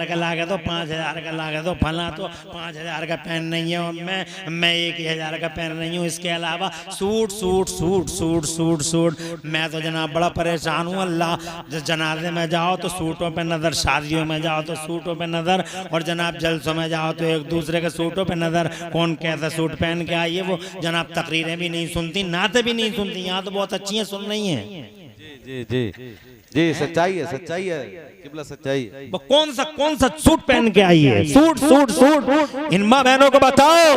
का लागे तो 5000 का लागे तो फला तो 5000 का पहन नहीं है, और मैं 1000 का पहन रही हूँ। इसके अलावा सूट। मैं तो जनाब बड़ा परेशान हूँ। अल्लाह, जनाजे में जाओ तो सूटों पे नजर, शादियों में जाओ तो सूटों पे नजर, और जनाब जलसों में जाओ तो एक दूसरे के सूटों पे नजर। कौन कैसा सूट पहन के आई है वो? जनाब तकरीरें भी नहीं सुनती, नाते भी नहीं सुनती। यहाँ तो बहुत अच्छी सुन रही हैं। जी सच्चाई है किबला, सच्चाई है। वो कौन सा सूट पहन के आई है? सूट। इन माँ बहनों को बताओ,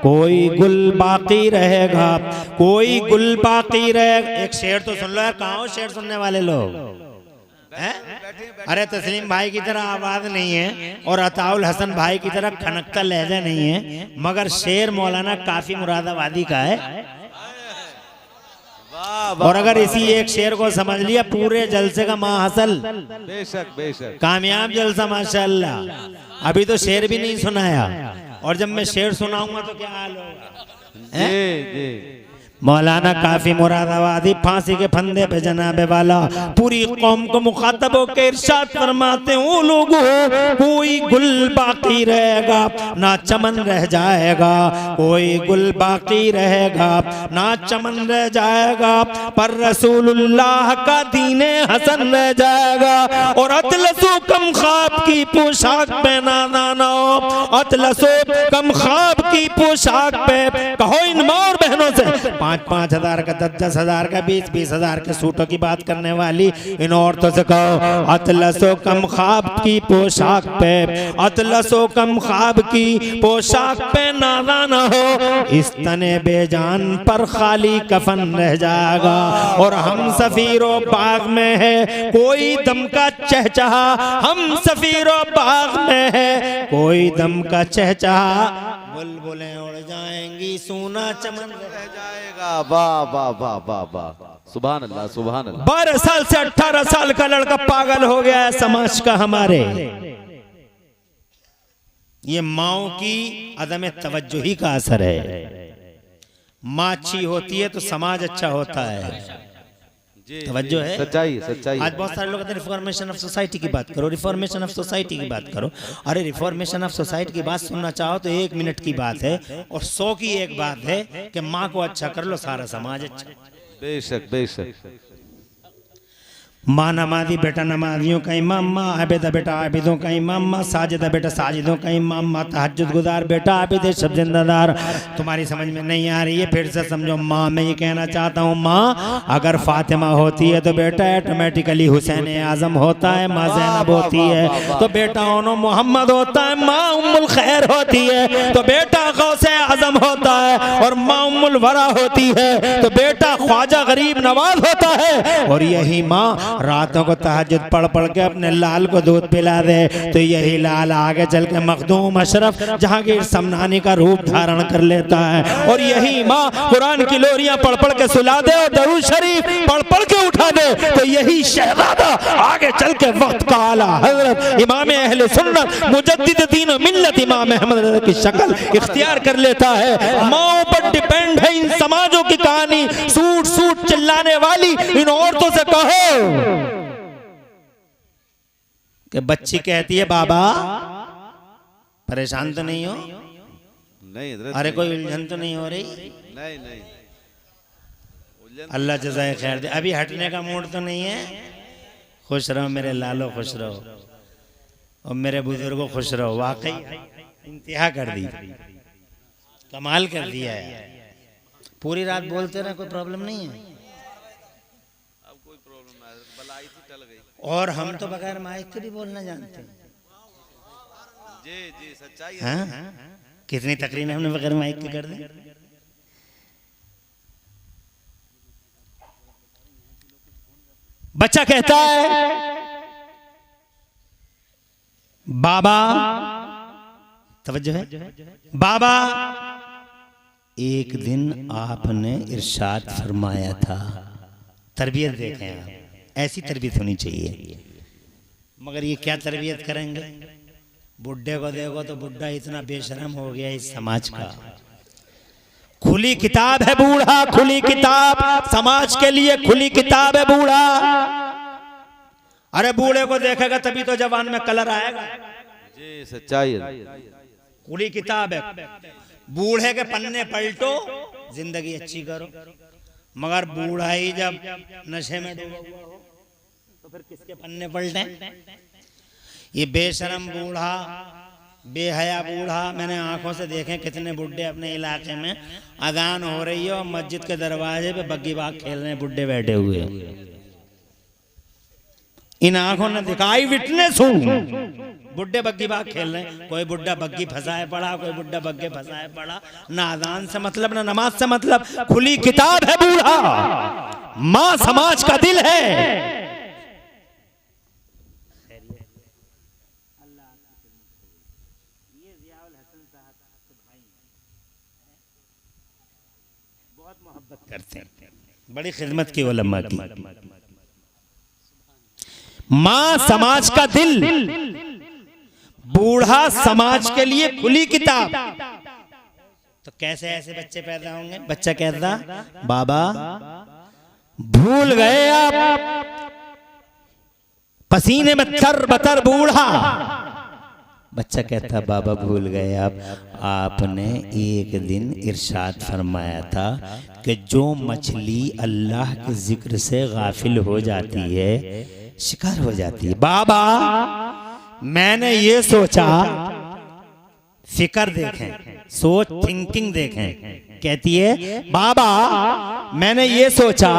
कोई गुल बाकी रहेगा, कोई गुल बाकी रहेगा। एक शेर तो सुन लो यार, कहाँ हो शेर सुनने वाले लोग हैं? अरे तस्लीम भाई की तरह आवाज नहीं है, और अताउल हसन भाई की तरह खनकता लहजा नहीं है, मगर शेर मौलाना काफी मुरादाबादी का है। और अगर इसी एक शेर को समझ लिया, पूरे जलसे का माहसल, बेशक कामयाब जलसा माशाअल्लाह। अभी तो शेर भी नहीं सुनाया, और जब मैं शेर सुनाऊंगा तो क्या हाल होगा? जी। मौलाना काफी मुरादाबादी फांसी के फंदे पे जनाबे वाला पूरी कौम को मुखातब होकर इरशाद फरमाते हैं, लोगों कोई गुल बाकी रहेगा ना चमन रह जाएगा, कोई गुल बाकी रहेगा ना चमन रह जाएगा, पर रसूलुल्लाह का दीने हसन रह जाएगा। और अतलसो कम ख्वाब की पोशाक पहना दाना, अतलसो कम ख्वाब की पोशाक पे कहो इन माँ और बहनों से 5-5 हजार का, 10-10 हजार का, 20-20 हजार के सूटों की बात करने वाली इन औरतों से कहो अतलसो कम ख्वाब की पोशाक पे, अतलसो कम ख्वाब की पोशाक पे नाज़ा न हो, इस तने बेजान पर खाली कफन रह जाएगा। और हम सफीरो बाग में है कोई दम का चहचहा, हम सफीरो बाग में है कोई दम का चहचहा, बुलबुलें उड़ जाएंगी सोना चमन रह जाएगा। वाह वाह वाह वाह वाह, सुभान अल्लाह सुभान अल्लाह। 12 साल से 18 साल का लड़का पागल हो गया है समाज का हमारे। ये माओ की अदम तवज्जुही का असर है। माँ अच्छी होती है तो समाज अच्छा होता है। तवज्जो है, सच्चाई सच्चाई। आज बहुत सारे लोग कहते हैं रिफॉर्मेशन ऑफ सोसाइटी की बात करो, रिफॉर्मेशन ऑफ सोसाइटी की बात करो। अरे रिफॉर्मेशन ऑफ सोसाइटी की बात सुनना चाहो तो 1 मिनट की बात है और 100 की एक बात है कि माँ को अच्छा कर लो सारा समाज अच्छा। बेशक बेशक। माँ नमाजी बेटा नमाजियों का इमाम, माँ आबिदा बेटा आबिदों का इमाम, माँ साजिदा बेटा साजिदों का इमाम, माँ तहज्जुद गुजार बेटा आबिद शब जिंदादार। तुम्हारी समझ में नहीं आ रही है, फिर से समझो। माँ मैं ये कहना चाहता हूँ, माँ अगर फातिमा होती है तो बेटा ऑटोमेटिकली हुसैन आजम होता है, माँ ज़ैनब होती है तो बेटा ओनो मोहम्मद होता है, माँ उम्मुल खैर होती है तो बेटा गौसे आजम होता है, और माँ उम्मुल वरा होती है तो बेटा ख्वाजा गरीब नवाज होता है। और यही माँ रातों को तहज्जुद पढ़ पढ़ के अपने लाल को दूध पिला दे तो यही लाल आगे चल के मखदूम अशरफ जहांगीर समनानी का रूप धारण कर लेता है। और यही माँ कुरान की लोरियां पढ़ पढ़ के सुला दे और दरूद शरीफ पढ़ पढ़ के उठा दे तो यही शहजादा आगे चल के वक्त का आला हजरत इमाम अहले सुन्नत मुजद्दिद दीन और मिल्लत इमाम अहमद की शक्ल इख्तियार कर लेता है। माओ पर डिपेंड है इन समाजों की कहानी। सूट सूट चिल्लाने वाली इन औरतों से कहो कि बच्ची कहती है बाबा परेशान तो नहीं हो? नहीं अरे कोई उलझन तो नहीं हो रही? नहीं नहीं। अल्लाह जज़ाए खैर दे। अभी हटने का मूड तो नहीं है? खुश रहो मेरे लालो, खुश रहो और मेरे बुजुर्गों खुश रहो। वाकई इंतहा कर दी, कमाल कर दिया है। पूरी रात बोलते रहे, कोई प्रॉब्लम नहीं है। और हम तो बगैर माइक के भी बोलना जानते हैं। जी जी सच्चाई है। हाँ? कितनी तकरीरें हमने बगैर माइक के कर दी। बच्चा कहता है बाबा, तवज्जो है, बाबा एक दिन आपने इरशाद फरमाया था। तरबियत देखें आप, ऐसी तरबियत होनी चाहिए। मगर ये क्या तरबियत करेंगे? बुड्ढे को देखो तो बुड्ढा इतना बेशरम हो गया इस समाज का। खुली किताब है बूढ़ा, खुली किताब समाज के लिए, खुली किताब है बूढ़ा। अरे बूढ़े को देखेगा तभी तो जवान में कलर आएगा। जी सच्चाई। खुली किताब है, बूढ़े के पन्ने पलटो, जिंदगी अच्छी करो। मगर बूढ़ा ही जब नशे में डूबा हुआ हो तो फिर किसके पन्ने पलटे? ये बेशरम बूढ़ा, बेहया बूढ़ा, मैंने आंखों से देखे कितने बुड्ढे अपने इलाके में। अजान हो रही है और मस्जिद के दरवाजे पे बग्गी बाग खेल रहे हैं, बुड्ढे बैठे हुए। इन आंखों ने दिखाई, विटनेस हूं, बुड्ढे बग्गी बाग खेल रहे हैं। कोई बुड्ढा बग्गी फंसाए पड़ा, कोई बुड्ढा बग्गे फंसाए पड़ा। ना अजान से मतलब, ना नमाज से मतलब। खुली किताब है बूढ़ा, माँ समाज का दिल है। बहुत मोहब्बत करते हैं, बड़ी खिदमत की उलमा की। माँ समाज का दिल, बूढ़ा समाज के लिए खुली किताब। तो कैसे ऐसे बच्चे पैदा होंगे? बच्चा कहता बाबा भूल गए आप, पसीने में तर बतर बूढ़ा। बच्चा कहता बाबा भूल गए आप, आपने एक दिन इरशाद फरमाया था कि जो मछली अल्लाह के जिक्र से गाफिल हो जाती है शिकार हो जाती है। बाबा मैंने ये सोचा फिकर देखें, सोच थिंकिंग देखें। कहती है बाबा मैंने ये सोचा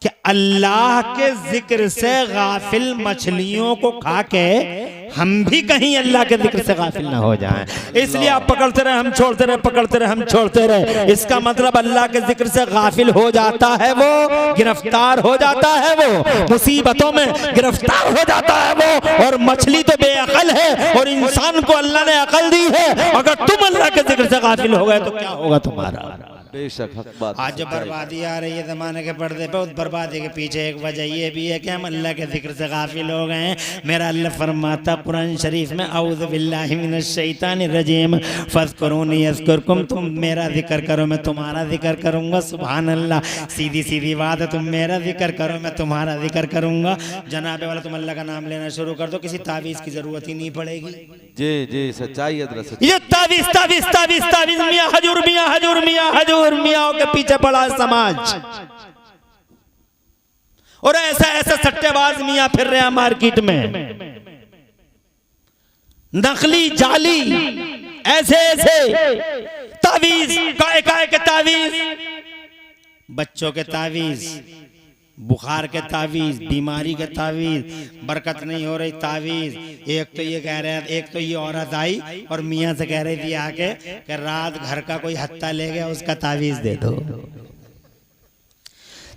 कि अल्लाह के जिक्र से गाफिल मछलियों को खा के हम भी कहीं अल्लाह के जिक्र से गाफिल ना हो जाएं, इसलिए आप पकड़ते रहे हम छोड़ते रहे, पकड़ते रहे हम छोड़ते रहे। इसका मतलब अल्लाह के जिक्र से गाफिल हो जाता है वो, गिरफ्तार हो जाता है वो, मुसीबतों में गिरफ्तार हो जाता है वो। और मछली तो बेअकल है और इंसान को अल्लाह ने अकल दी है। अगर तुम अल्लाह के जिक्र से गाफिल हो गए तो क्या होगा तुम्हारा? बेशक हक बात। आज जो बर्बादी आ रही है ज़माने के पर्दे पे, उस बर्बादी के पीछे एक वजह ये भी है कि हम अल्लाह के जिक्र से गाफिल हो गए हैं। मेरा अल्लाह फरमाता कुरान शरीफ में, औज़ु बिल्लाहि मिनश शैतानिर रजीम, फ़ज़्कुरूनी यज़्कुरकुम, तुम मेरा जिक्र करो मैं तुम्हारा जिक्र करूँगा। सुभान अल्लाह, सीधी सीधी बात है, तुम मेरा जिक्र करो मैं तुम्हारा जिक्र करूँगा। जनाबे वाला तुम अल्लाह का नाम लेना शुरू कर दो, किसी तावीज़ की ज़रूरत ही नहीं पड़ेगी। जी जी सच्चाई है। ये तावीज़ तावीज़ तावीज़ तावीज़, मियाँ हजूर मियाँ हजूर मियाँ हजूर मियाओं के पीछे पड़ा है समाज, और ऐसा ऐसा सट्टेबाज मियाँ फिर रहे हैं मार्केट में, नकली जाली ऐसे ऐसे तावीज, काय के तावीज, बच्चों के तावीज, बुखार के तावीज, बीमारी के तावीज, बरकत नहीं हो रही तावीज। एक तो ये कह रहे हैं, एक तो ये औरत आई और मियाँ से कह रही थी आके कि रात घर का कोई हत्ता ले गया उसका तावीज दे दो।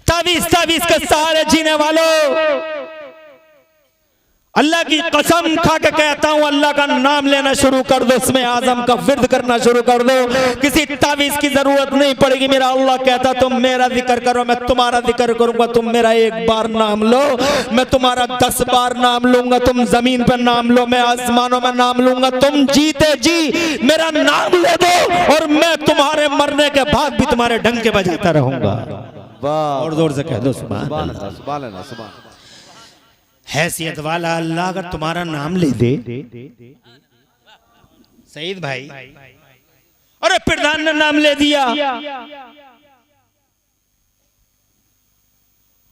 तावीज तावीज के सहारे जीने वालों, अल्लाह की कसम खा के कहता हूं, अल्लाह का नाम लेना शुरू कर दो, इसमें आजम का विर्द करना शुरू कर दो, किसी तावीज की जरूरत नहीं पड़ेगी। मेरा अल्लाह कहता तुम मेरा जिक्र करो मैं तुम्हारा जिक्र करूंगा। तुम मेरा एक बार नाम लो मैं तुम्हारा 10 बार नाम लूंगा। तुम जमीन पर नाम लो मैं आसमानों में नाम लूंगा। तुम जीते जी मेरा नाम ले दो और मैं तुम्हारे मरने के बाद भी तुम्हारे डंके बजाता रहूंगा। और जोर से कह दो सुभान अल्लाह। सुभान अल्लाह सुभान। हैसियत वाला अल्लाह अगर तुम्हारा नाम ले दे, सईद भाई, अरे प्रधान ने नाम ले दिया,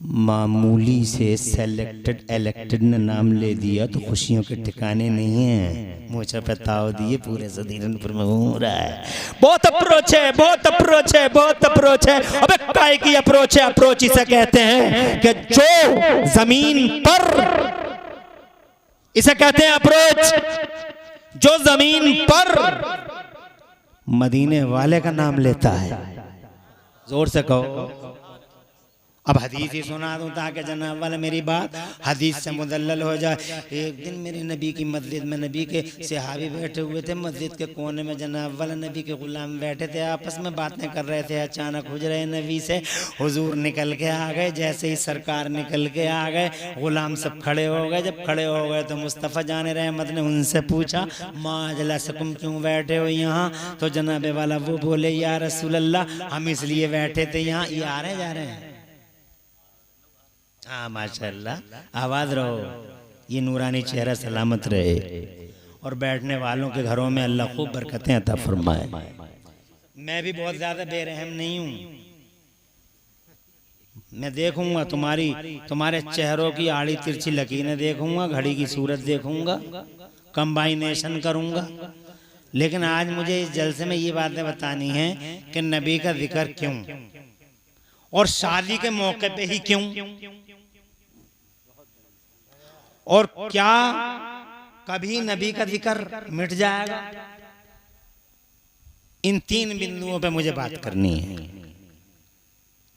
मामूली से सेलेक्टेड इलेक्टेड ने नाम ले दिया तो खुशियों के ठिकाने नहीं है। मुझे बताओ दिए पूरे सदीरनपुर में घूम रहा है। बहुत अप्रोच है, बहुत अप्रोच है, बहुत अप्रोच है। अबे काय की अप्रोच है? अप्रोच इसे कहते हैं कि जो जमीन पर, इसे कहते हैं अप्रोच जो जमीन पर मदीने वाले का नाम लेता है। जोर से कहो। अब हदीस ही सुना दूं ताकि जनाब वाला मेरी बात हदीस से मुदल्लल हो जाए। एक दिन मेरे नबी की मस्जिद में नबी के सहाबी बैठे हुए थे, मस्जिद के कोने में जनाब वाला नबी के गुलाम बैठे थे, आपस में बातें कर रहे थे। अचानक हुजरे नबी से हुजूर निकल के आ गए। जैसे ही सरकार निकल के आ गए गुलाम सब खड़े हो गए। जब खड़े हो गए तो मुस्तफ़ा जान रहमत ने उनसे पूछा माजला सकुम क्यों बैठे हो यहाँ? तो जनाबे वाला वो बोले या रसूल अल्लाह हम इसलिए बैठे थे यहाँ। ये आ रहे जा रहे हैं? हाँ माशाअल्लाह, आवाज रहो, ये नूरानी चेहरा सलामत रहे और बैठने वालों के घरों में अल्लाह खूब बरकतें अता फरमाए। मैं भी बहुत ज्यादा बेरहम नहीं हूँ। मैं देखूंगा तुम्हारे चेहरों की आड़ी तिरछी लकीरें देखूंगा, घड़ी की सूरत देखूंगा, कंबाइनेशन करूंगा। लेकिन आज मुझे इस जलसे में ये बातें बतानी है कि नबी का जिक्र क्यों और शादी के मौके पे ही क्यों, और क्या कभी नबी का जिक्र मिट जाएगा? इन 3 बिंदुओं पे मुझे बात करनी है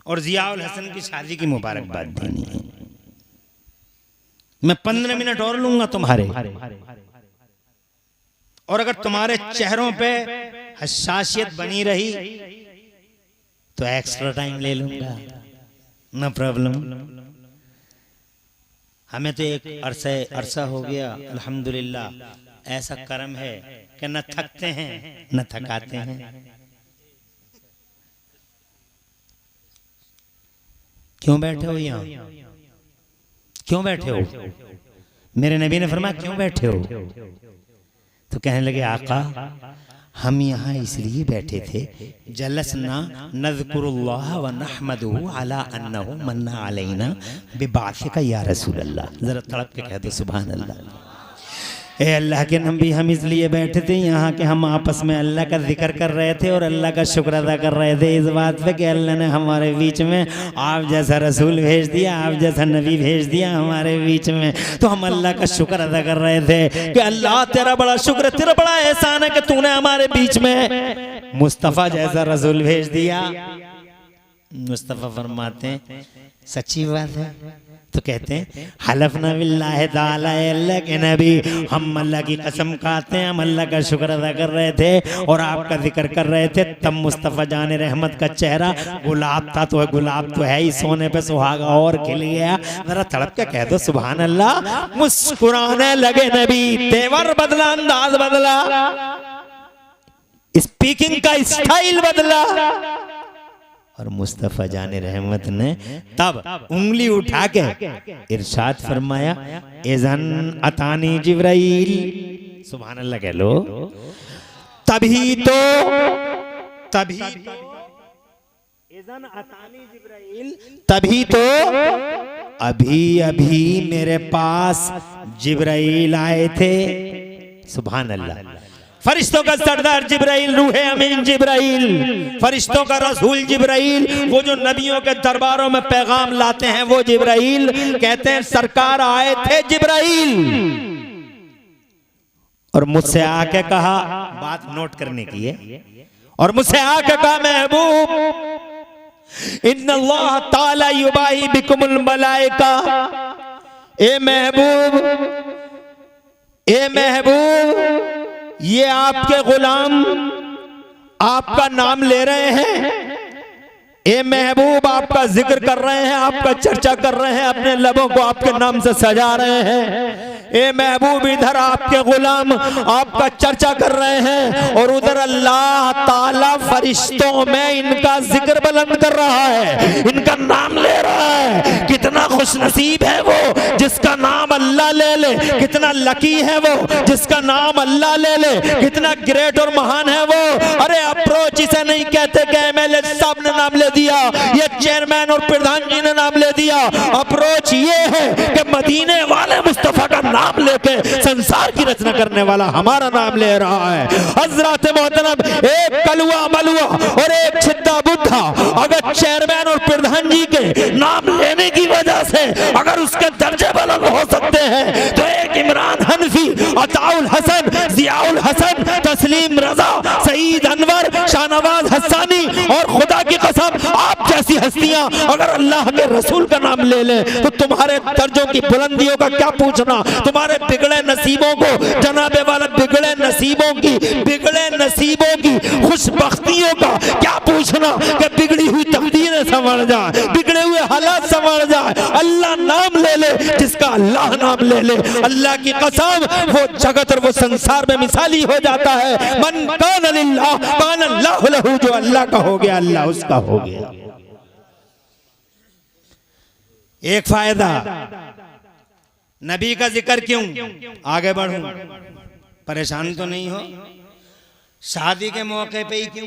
और जियाउल हसन की शादी की मुबारकबाद देनी है। मैं 15 मिनट और लूंगा तुम्हारे, और अगर तुम्हारे चेहरों पे हसासियत बनी रही तो एक्स्ट्रा टाइम ले लूंगा, नो प्रॉब्लम। हमें तो एक अरसा हो गया अल्हम्दुलिल्लाह। ऐसा करम है कि न थकते हैं न थकाते हैं। क्यों बैठे हो यहाँ? क्यों बैठे हो? मेरे नबी ने फरमाया क्यों बैठे हो? तो कहने लगे आका हम यहाँ इसलिए बैठे थे, जलसना नज़कुरुल्लाह व नहमदुहु अला अन्नहु मन्ना अलैना बिबासिका या रसूल अल्लाह। जरा तड़प के कह दो सुभान अल्लाह। ए अल्लाह के नबी, हम इसलिए बैठे थे यहाँ के हम आपस में अल्लाह का जिक्र कर रहे थे और अल्लाह का शुक्र अदा कर रहे थे इस बात पे कि अल्लाह ने हमारे बीच में आप जैसा रसूल भेज दिया, आप जैसा नबी भेज दिया हमारे बीच में। तो हम अल्लाह का शुक्र अदा कर रहे थे कि अल्लाह तेरा बड़ा शुक्र, तेरा बड़ा एहसान है कि तूने हमारे बीच में मुस्तफ़ा जैसा रसूल भेज दिया। मुस्तफ़ा फरमाते हैं सच्ची बात है। तो कहते हैं हलफना बिल्लाहि ताला, अल्लाह के नबी हम अल्लाह की कसम खाते हैं, हम अल्लाह का शुक्र अदा कर रहे थे और आपका जिक्र कर रहे थे। तब मुस्तफ़ा जान रहमत का चेहरा गुलाब था, तो गुलाब तो है ही, सोने पे सुहागा और खिल गया। जरा तड़प के कह दो सुभान अल्लाह। मुस्कुराने लगे नबी, तेवर बदला, अंदाज बदला, स्पीकिंग का स्टाइल बदला। और मुस्तफ़ा जाने रहमत ने तब उंगली उठा के इरशाद फरमाया इज़न अतानी जिब्राइल। सुभान अल्लाह कह लो। तभी तो इज़न अतानी जिब्राइल, तभी तो अभी अभी मेरे पास जिब्राइल आए थे। सुभान अल्लाह। फरिश्तों का सरदार जिब्राइल, रूहे अमीन जिब्राइल, फरिश्तों का रसूल जिब्राइल, वो जो नबियों के दरबारों में पैगाम लाते हैं वो जिब्राइल। कहते हैं सरकार आए थे जिब्राइल और मुझसे आके कहा, बात नोट करने की है, और मुझसे आके कहा महबूब इन्नल्लाह ताला युबाही बिकुमुल मलाइका। ए महबूब ये आपके गुलाम आपका नाम ले रहे हैं। ए महबूब आपका जिक्र कर रहे हैं, आपका चर्चा कर रहे हैं, अपने लबों को आपके नाम से सजा रहे हैं। ए महबूब इधर आपके गुलाम आपका चर्चा कर रहे हैं और उधर अल्लाह ताला फरिश्तों में इनका जिक्र बुलंद कर रहा है, इनका नाम ले रहा है। कितना खुशनसीब है वो जिसका नाम अल्लाह ले ले, कितना लकी है वो जिसका नाम अल्लाह ले ले, कितना ग्रेट और महान है वो। अरे अप्रोच इसे नहीं कहते कि एमएलए साहब ने नाम ले दिया, ये चेयरमैन और प्रधान जी ने नाम ले दिया। अप्रोच ये है कि मदीने वाले मुस्तफा का नाम लेके संसार की रचना करने वाला हमारा नाम ले रहा है। हजरत मोहतरम, एक कलुआ मलुआ और एक छिद्दा बुद्धा अगर चेयरमैन और प्रधान जी के नाम लेने की वजह से अगर उसके दर्जे बुलंद हो सकते हैं, तो एक इमरान हनफी, अताउल हसन, जियाउल हसन, तस्लीम रजा, सईद अनवर, शाहनवाज हसानी और खुदा की कसम आप जैसी हस्तियां अगर अल्लाह के रसूल का नाम ले ले तो तुम्हारे दर्जों की बुलंदियों का क्या पूछना, तुम्हारे बिगड़े नसीबों को, जनाबे वाला बिगड़े नसीबों की खुशबख्तियों का क्या पूछना कि बिगड़ी हुई तकदीरें संवर जाए, बिगड़े हुए हालात संवर जाए। अल्लाह नाम ले ले, जिसका अल्लाह नाम ले ले, अल्लाह की कसम वो जगत और वो संसार में मिसाली हो जाता है। मन कान लिल्लाह कान अल्लाहु लहू, जो अल्लाह का हो गया अल्लाह उसका हो गया। एक फायदा, नबी का जिक्र क्यों, आगे बढ़ूं, परेशान तो नहीं हो। शादी के मौके पे ही क्यों,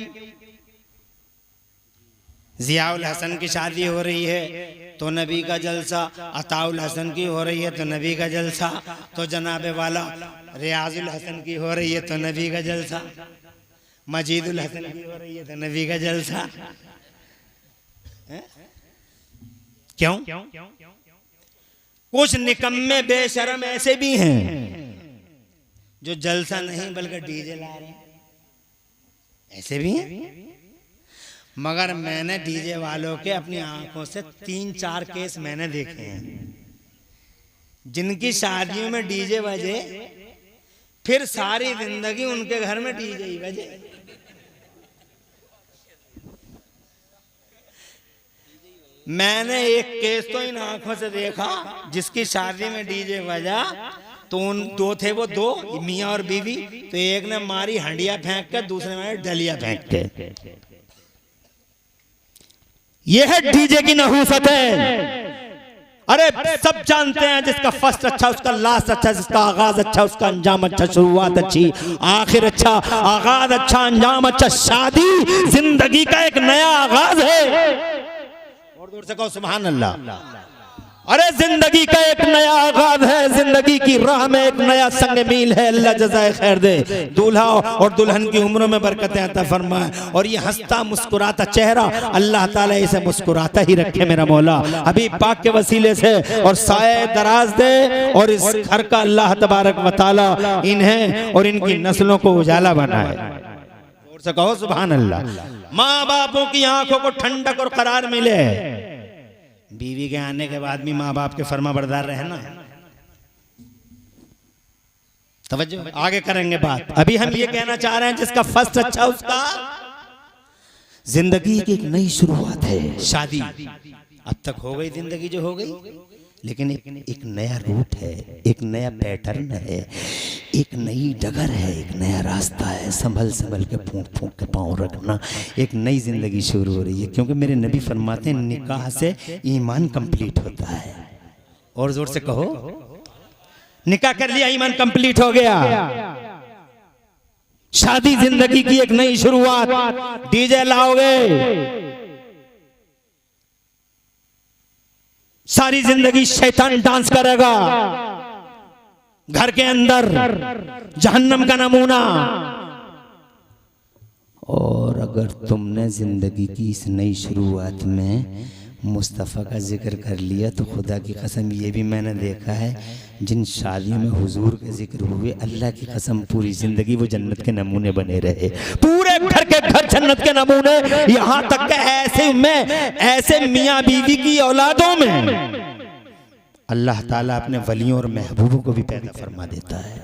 जियाउल हसन की शादी हो रही है तो नबी का जलसा, अताउल हसन की हो रही है तो नबी का जलसा, तो जनाबे वाला रियाजुल हसन की हो रही है तो नबी का जलसा, मजीदुल हसन की हो रही है तो नबी का जलसा। क्यों? कुछ निकम्मे बेशरम ऐसे भी हैं जो जलसा नहीं बल्कि डीजे ला रहे हैं, ऐसे भी हैं। मगर मैंने डीजे वालों के अपनी आंखों से 3-4 केस मैंने देखे हैं जिनकी शादियों में डीजे बजे, फिर सारी जिंदगी उनके घर में डीजे ही बजे। मैंने एक केस तो इन आंखों से देखा जिसकी शादी में डीजे बजा तो उन दो थे, वो दो मियाँ और बीवी, तो एक ने मारी हंडिया फेंक कर, दूसरे ने डलिया फेंक के। ये है डीजे की नहूसत है। अरे सब जानते हैं जिसका फर्स्ट अच्छा उसका लास्ट अच्छा, जिसका आगाज अच्छा उसका अंजाम अच्छा, शुरुआत अच्छी आखिर अच्छा, आगाज अच्छा अंजाम अच्छा। शादी जिंदगी का एक नया आगाज है। और दूर से कहो सुभान अल्लाह। अरे जिंदगी का एक नया आगाज है, जिंदगी की राह में एक नया संग मील है। अल्लाह जज़ाए खैर दे, दूल्हा और दुल्हन की उम्रों में बरकतें अता फरमाए। और ये हंसता मुस्कुराता चेहरा अल्लाह ताला इसे मुस्कुराता ही रखे मेरा मौला, हबीब पाक के वसीले से, और साए दराज दे। और इस घर का अल्लाह तबारक व तआला इन्हें और इनकी नस्लों को उजाला बनाए। जोर से कहो सुभान अल्लाह। माँ बापों की आंखों को ठंडक और करार मिले। बीवी के आने के बाद भी माँ बाप के फर्मा बरदार रहे ना। तवज्जो, आगे करेंगे बात। अभी हम ये कहना चाह रहे हैं जिसका फर्स्ट अच्छा उसका जिंदगी की एक नई शुरुआत है शादी। अब तक हो गई जिंदगी जो हो गई, लेकिन एक नया रूट है, एक नया पैटर्न है, एक नई डगर है, एक नया रास्ता है। संभल संभल के फूंक फूंक के पाँव रखना, एक नई जिंदगी शुरू हो रही है। क्योंकि मेरे नबी फरमाते हैं निकाह से ईमान कंप्लीट होता है। और जोर से कहो, निकाह कर लिया ईमान कंप्लीट हो गया। शादी जिंदगी की एक नई शुरुआत। डीजे लाओगे, सारी जिंदगी शैतान डांस करेगा। घर के अंदर जहन्नम का नमूना। और अगर तुमने जिंदगी की इस नई शुरुआत में मुस्तफ़ा का जिक्र कर लिया तो खुदा की कसम ये भी मैंने देखा है, जिन शादियों में हुजूर के जिक्र हुए, अल्लाह की कसम पूरी जिंदगी वो जन्नत के नमूने बने रहे। पूरे घर के घर जन्नत के नमूने। यहाँ तक कि ऐसे मियाँ बीवी की औलादों में अल्लाह ताला अपने वलियों और महबूबों को भी पैदा फरमा देता है।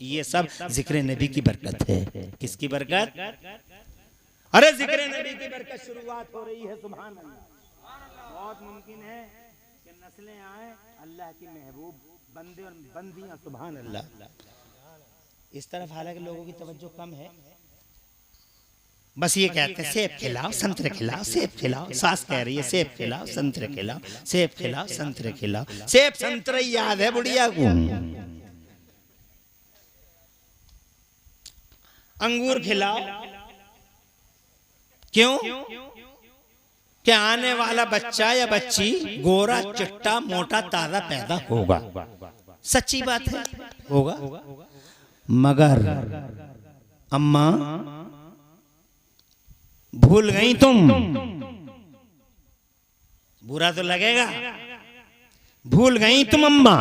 ये सब जिक्र नबी की बरकत है। किसकी बरकत? अरे जिक्र नबी की बरकत शुरुआत हो रही है। सुभान अल्लाह। बहुत मुमकिन है कि नस्लें आए अल्लाह की महबूब बंदे और बंदियां। सुभान अल्लाह। इस तरफ हालांकि लोगों की तवज्जो कम है। बस ये कहते हैं सेब खिलाओ, संतरे खिलाओ, सेब खिलाओ। सास कह रही है सेब खिलाओ, संतरे खिलाओ, सेब खिलाओ, संतरे खिलाओ। सेब संतरे याद है बुढ़िया को। अंगूर खिलाओ। क्यों? कि आने वाला बच्चा या बच्ची गोरा चिट्टा मोटा ताजा पैदा होगा। सच्ची बात है, होगा। मगर अम्मा भूल गई तुम, बुरा तो लगेगा, भूल गई तुम अम्मा।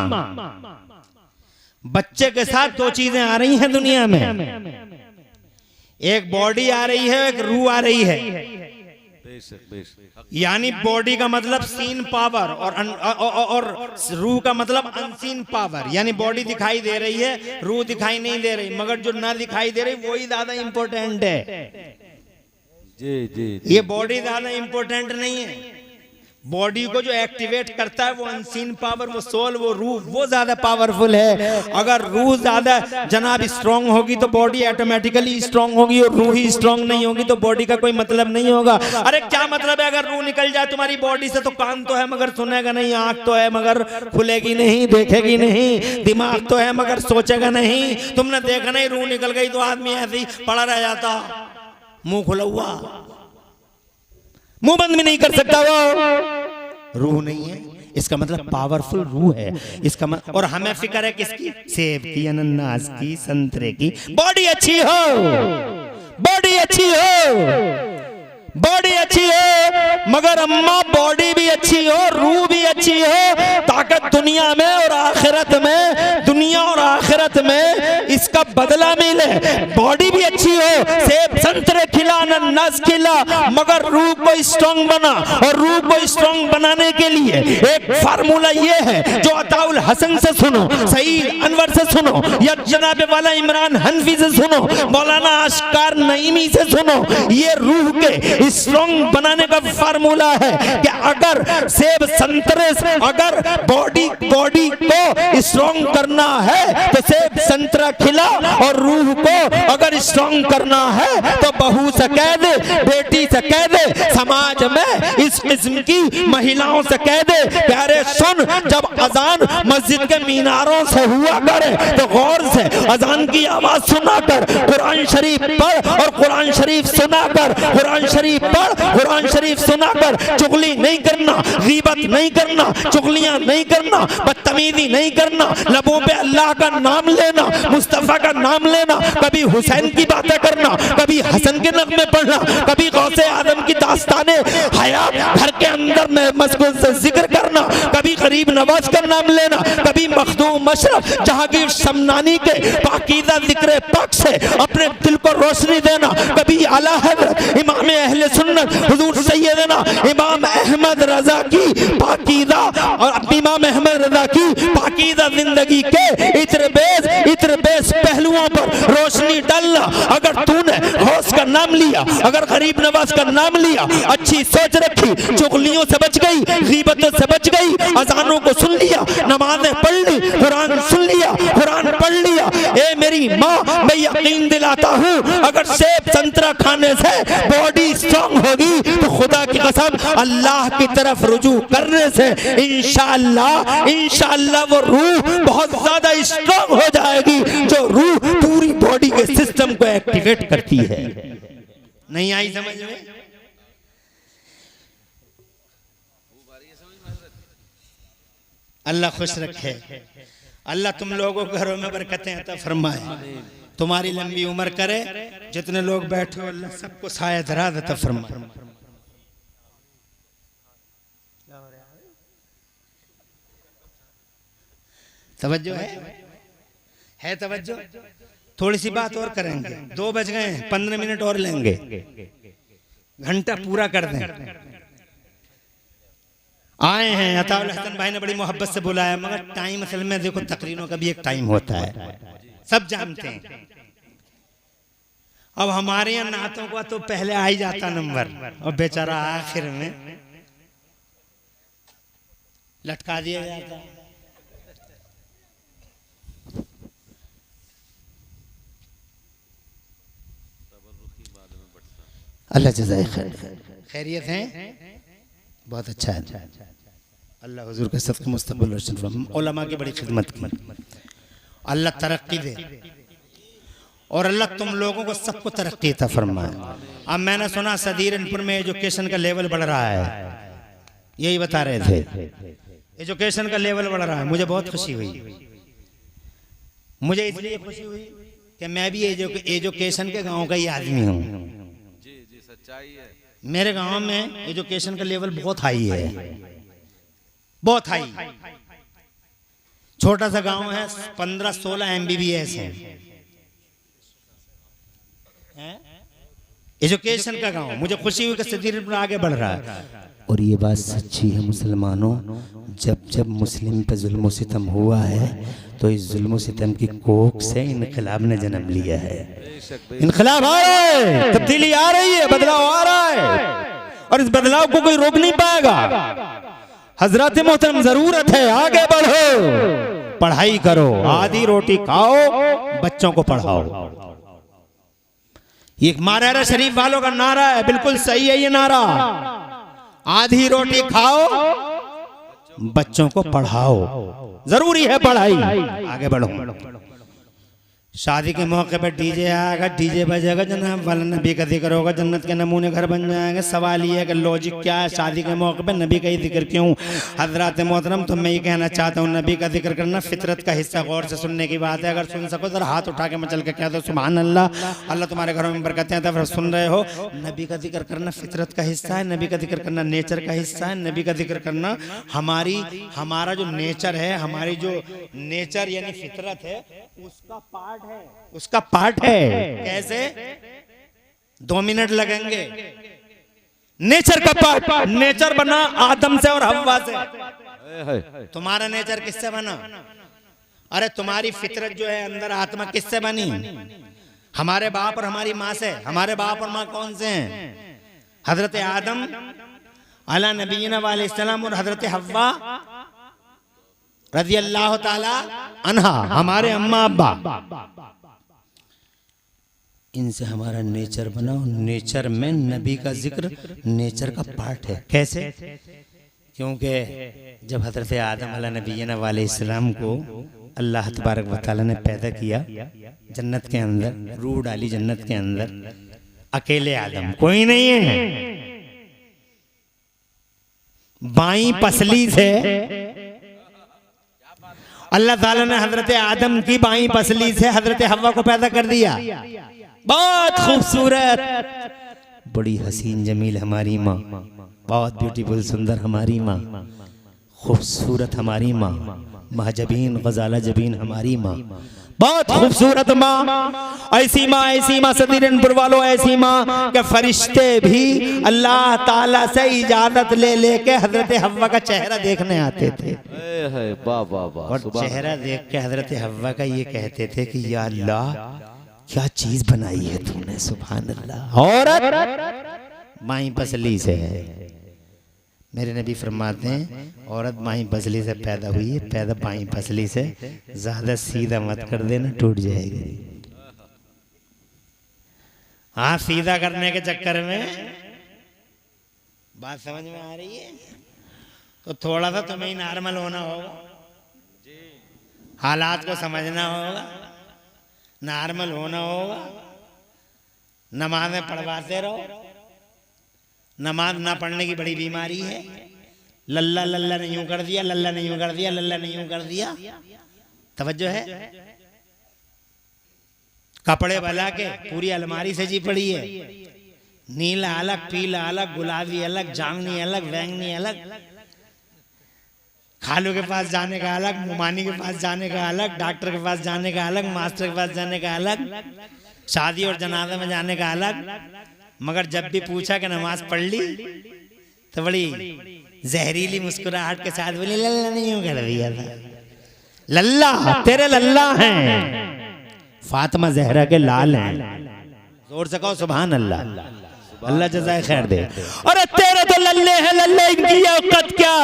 बच्चे के साथ दो चीजें आ रही हैं दुनिया में। एक बॉडी आ रही है, एक रूह आ रही है। यानी बॉडी का मतलब सीन पावर और रूह का मतलब अनसीन पावर। यानी बॉडी दिखाई दे रही है, रूह दिखाई नहीं दे रही। मगर जो ना दिखाई दे रही वही ज्यादा इंपॉर्टेंट है। जी। ये बॉडी ज्यादा इंपॉर्टेंट नहीं है। बॉडी को जो एक्टिवेट करता है वो अनसीन पावर, वो सोल, वो रूह, वो ज्यादा पावरफुल है। अगर रूह ज्यादा जनाब स्ट्रांग होगी तो बॉडी ऑटोमेटिकली स्ट्रांग होगी, और रूह ही स्ट्रांग नहीं होगी तो बॉडी का कोई मतलब नहीं होगा। अरे क्या मतलब है? अगर रूह निकल जाए तुम्हारी बॉडी से तो कान तो है मगर सुनेगा नहीं, आंख तो है मगर खुलेगी नहीं, देखेगी नहीं, दिमाग तो है मगर सोचेगा नहीं। तुमने देखा नहीं, रूह निकल गई तो आदमी ऐसे ही पड़ा रह जाता, मुंह खुला हुआ, मुंह बंद भी नहीं कर सकता। वो रूह नहीं है, इसका मतलब पावरफुल रूह है इसका और हमें फिक्र है किसकी? सेब की, अनानास की, संतरे की। बॉडी अच्छी हो, बॉडी अच्छी हो, बॉडी अच्छी हो, मगर अम्मा बॉडी भी अच्छी हो, रूह भी अच्छी हो, ताकत दुनिया में और आखिरत में, दुनिया और आखिरत में इसका बदला मिले। बॉडी भी अच्छी हो, सेब संतरे खिला, अनानास खिला, मगर रूह को स्ट्रांग बना। और रूह को स्ट्रांग बनाने के लिए एक फार्मूला ये है जो अताउल हसन से सुनो, सईद अनवर से सुनो, या जनाब वाला इमरान हनफी से सुनो, मौलाना आशकार नईमी से सुनो। ये रूह के स्ट्रांग बनाने का फार्मूला है कि अगर सेब संतरे से अगर बॉडी को स्ट्रांग करना है तो सेब संतरा खिला, और रूह को अगर स्ट्रांग करना है तो तो बहू से कह दे, बेटी से कह दे, समाज में इस किस्म की महिलाओं से कह दे कि अरे सुन, जब अजान मस्जिद के मीनारों से हुआ करे तो गौर से अजान की आवाज सुनाकर कुरान शरीफ पढ़ और कुरान शरीफ सुनाकर, कुरान शरीफ पढ़, कुरान शरीफ सुनाकर। चुगली नहीं करना, गीबत नहीं करना, चुगलियां नहीं करना, बदतमीजी नहीं करना, लबों पे अल्लाह का नाम लेना, मुस्तफा का नाम लेना, कभी हुसैन की बातें करना, कभी हसन के नगमे पढ़ना, कभी गौसे आदम की दास्ताने हयात घर के अंदर में मस्कुल से जिक्र करना, कभी गरीब नवाज का नाम लेना, कभी मखदूम मशरफ जहांगीर शमनानी के पाकीज़ा जिक्र पाक से अपने दिल को रोशनी देना, कभी आला हज़रत इमाम अहले सुन्नत हुजूर सैयदना इमाम अहमद रजा की पाकीज़ा और इमाम अहमद रजा की पाकीज़ा जिंदगी के इत्र बेस पहलुओं पर रोशनी डालना। अगर तूने गौस का नाम लिया, अगर गरीब नवाज का नाम लिया, अच्छी सोच रखी, चुगलियों से बच गई, गीबतों से बच गई, अजानों को सुन लिया, नमाजें पढ़ ली, कुरान सुन लिया, कुरान पढ़ लिया, ए मेरी माँ मैं यकीन दिलाता हूँ अगर सेब संतरा खाने से बॉडी स्ट्रांग होगी तो खुदा की कसम अल्लाह की तरफ रुजू करने से इंशाअल्लाह वो रूह बहुत ज्यादा स्ट्रांग हो जाएगी, जो रूह पूरी बॉडी के सिस्टम को एक्टिवेट करती है। नहीं आई समझ में? अल्लाह खुश रखे, अल्लाह तुम लोगों के घरों में बरकतें अता फरमाए, तुम्हारी लंबी उम्र करे, जितने लोग बैठे हो अल्लाह सबको साया दराज अता फरमाए। तवज्जो है तवज्जो? थोड़ी सी बात और करेंगे, 2 बज गए, 15 मिनट और लेंगे, घंटा पूरा कर दें। आए हैं अताउल हसन भाई ने बड़ी मोहब्बत से बुलाया, मगर टाइम असल में देखो तकरीरों का भी एक टाइम होता है, सब जानते हैं। अब हमारे यहाँ नातों का तो पहले आ ही जाता नंबर, और बेचारा आखिर में लटका दिया जाता। अल्लाह जज़ाए खैरियत है, बहुत अच्छा है। अल्लाह हुजूर के सदक़े मुस्तक़बिल रोशन फरमाए, उलमा की बड़ी खिदमत की, अल्लाह तरक्की दे और अल्लाह तुम लोगों को सबको तरक्की अता फरमाए। अब मैंने सुना सदीरनपुर में एजुकेशन का लेवल बढ़ रहा है, यही बता रहे थे, एजुकेशन का लेवल बढ़ रहा है। मुझे बहुत खुशी हुई, मुझे इसलिए खुशी हुई कि मैं भी एजुकेशन के गांव का ही आदमी हूँ। मेरे गांव में एजुकेशन का लेवल बहुत हाई है, बहुत हाई। छोटा सा गांव है, 15-16 MBBS है, एजुकेशन का गांव। मुझे खुशी हुई कि सदीरनपुर आगे बढ़ रहा है। और ये बात सच्ची है मुसलमानों, जब मुस्लिम पे जुल्म सितम हुआ है तो इस जुल्म सितम की कोख से इनकलाब ने जन्म लिया है। इनकलाब आ रहा है, तब्दीली आ रही है, बदलाव आ रहा है, और इस बदलाव को कोई रोक नहीं पाएगा। हजरत मोहतरम जरूरत है आगे बढ़ो, पढ़ाई करो, आधी रोटी खाओ, बच्चों को पढ़ाओ। ये मारारा शरीफ वालों का नारा है, बिल्कुल सही है ये नारा, आधी रोटी खाओ, बच्चों को पढ़ाओ, जरूरी है पढ़ाई, आगे बढ़ो। शादी के मौके पर डीजे आएगा, डीजे बजेगा, जनाब वाला नबी का जिक्र होगा, जन्नत के नमूने घर बन जाएंगे। सवाल ये है कि लॉजिक क्या है, शादी के मौके पर नबी का ही जिक्र क्यों? हजरत मोहतरम तो मैं ये कहना चाहता हूँ, नबी का जिक्र करना फितरत का हिस्सा, गौर से सुनने की बात है। अगर सुन सको तो हाथ उठा के मचल के कह दो सुभान अल्लाह, अल्लाह तुम्हारे घरों में बरकतें हैं। तो सुन रहे हो, नबी का जिक्र करना फितरत का हिस्सा है, नबी का जिक्र करना नेचर का हिस्सा है, नबी का जिक्र करना हमारा जो नेचर है, हमारी जो नेचर यानी फितरत है उसका पार्ट है, उसका पार्ट है। कैसे? 2 मिनट लगेंगे। नेचर का पार्ट, नेचर बना आदम से और हव्वा से। तुम्हारा नेचर किससे बना? अरे तुम्हारी फितरत जो है अंदर, आत्मा किससे बनी? हमारे बाप और हमारी माँ से। हमारे बाप और माँ कौन से हैं? हजरत आदम अला नबीना वालेस्सलाम और हजरत हव्वा रज़ी अल्लाह ताला अन्हा, हमारे अम्मा अब्बा। इनसे हमारा नेचर बनाओ। नेचर में नबी का जिक्र नेचर का पार्ट है। कैसे? क्योंकि जब हजरत आदम अला नबीना वालेहिस्सलाम को अल्लाह तबारक व तआला ने पैदा किया जन्नत के अंदर, रूह डाली जन्नत के अंदर, अकेले आदम, कोई नहीं है। बाईं पसली से अल्लाह ताला ने हजरत आदम की बाईं पसली से हजरत हव्वा को पैदा कर दिया। बहुत खूबसूरत, बड़ी हसीन जमील हमारी माँ, बहुत ब्यूटीफुल सुंदर हमारी माँ, खूबसूरत हमारी माँ, महजबीन गजाला जबीन हमारी माँ, बहुत खूबसूरत माँ, ऐसी माँ सदीरनपुर वालों, ऐसी माँ के फरिश्ते भी अल्लाह ताला से इजाजत ले लेके हजरत हव्वा का चेहरा देखने आते थे। वाह वाह वाह, और चेहरा देख के हजरत हव्वा का ये कहते थे कि या अल्लाह क्या चीज बनाई है तूने, सुभान अल्लाह। औरत माई पसली से है। मेरे नबी फरमाते हैं औरत माई पसली से पैदा हुई है, पैदा बाई पसली से, ज्यादा सीधा मत कर देना, टूट जाएगी। हाँ, सीधा करने के चक्कर में बात समझ में आ रही है तो थोड़ा सा तुम्हें नॉर्मल होना होगा, हालात को समझना होगा, नॉर्मल होना होगा। नमाज़ें पढ़वाते रहो, नमाज ना पढ़ने की बड़ी बीमारी है। लल्ला लल्ला ने यूं कर दिया, लल्ला ने यूं कर दिया, लल्ला ने यूं कर दिया, तवज्जो है। कपड़े वाला के पूरी अलमारी सजी पड़ी है, नीला अलग, पीला अलग, गुलाबी अलग, जामनी अलग, बैंगनी अलग, खालू के पास जाने का अलग, मुमानी के पास जाने का अलग, डॉक्टर के पास जाने का अलग, मास्टर के पास जाने का अलग, शादी और जनाजा में जाने का अलग। मगर जब भी पूछा कि नमाज पढ़ ली तो बड़ी जहरीली मुस्कुराहट के साथ बोली लल्ला नहीं यूं कर दिया था। लल्ला तेरे लल्ला हैं, फातिमा जहरा के लाल हैं। जोर से कहो सुभान अल्लाह, अल्लाह जज़ाए खैर दे। अरे तेरे तो लल्ले हैं, लल्ले इनकी औकात क्या,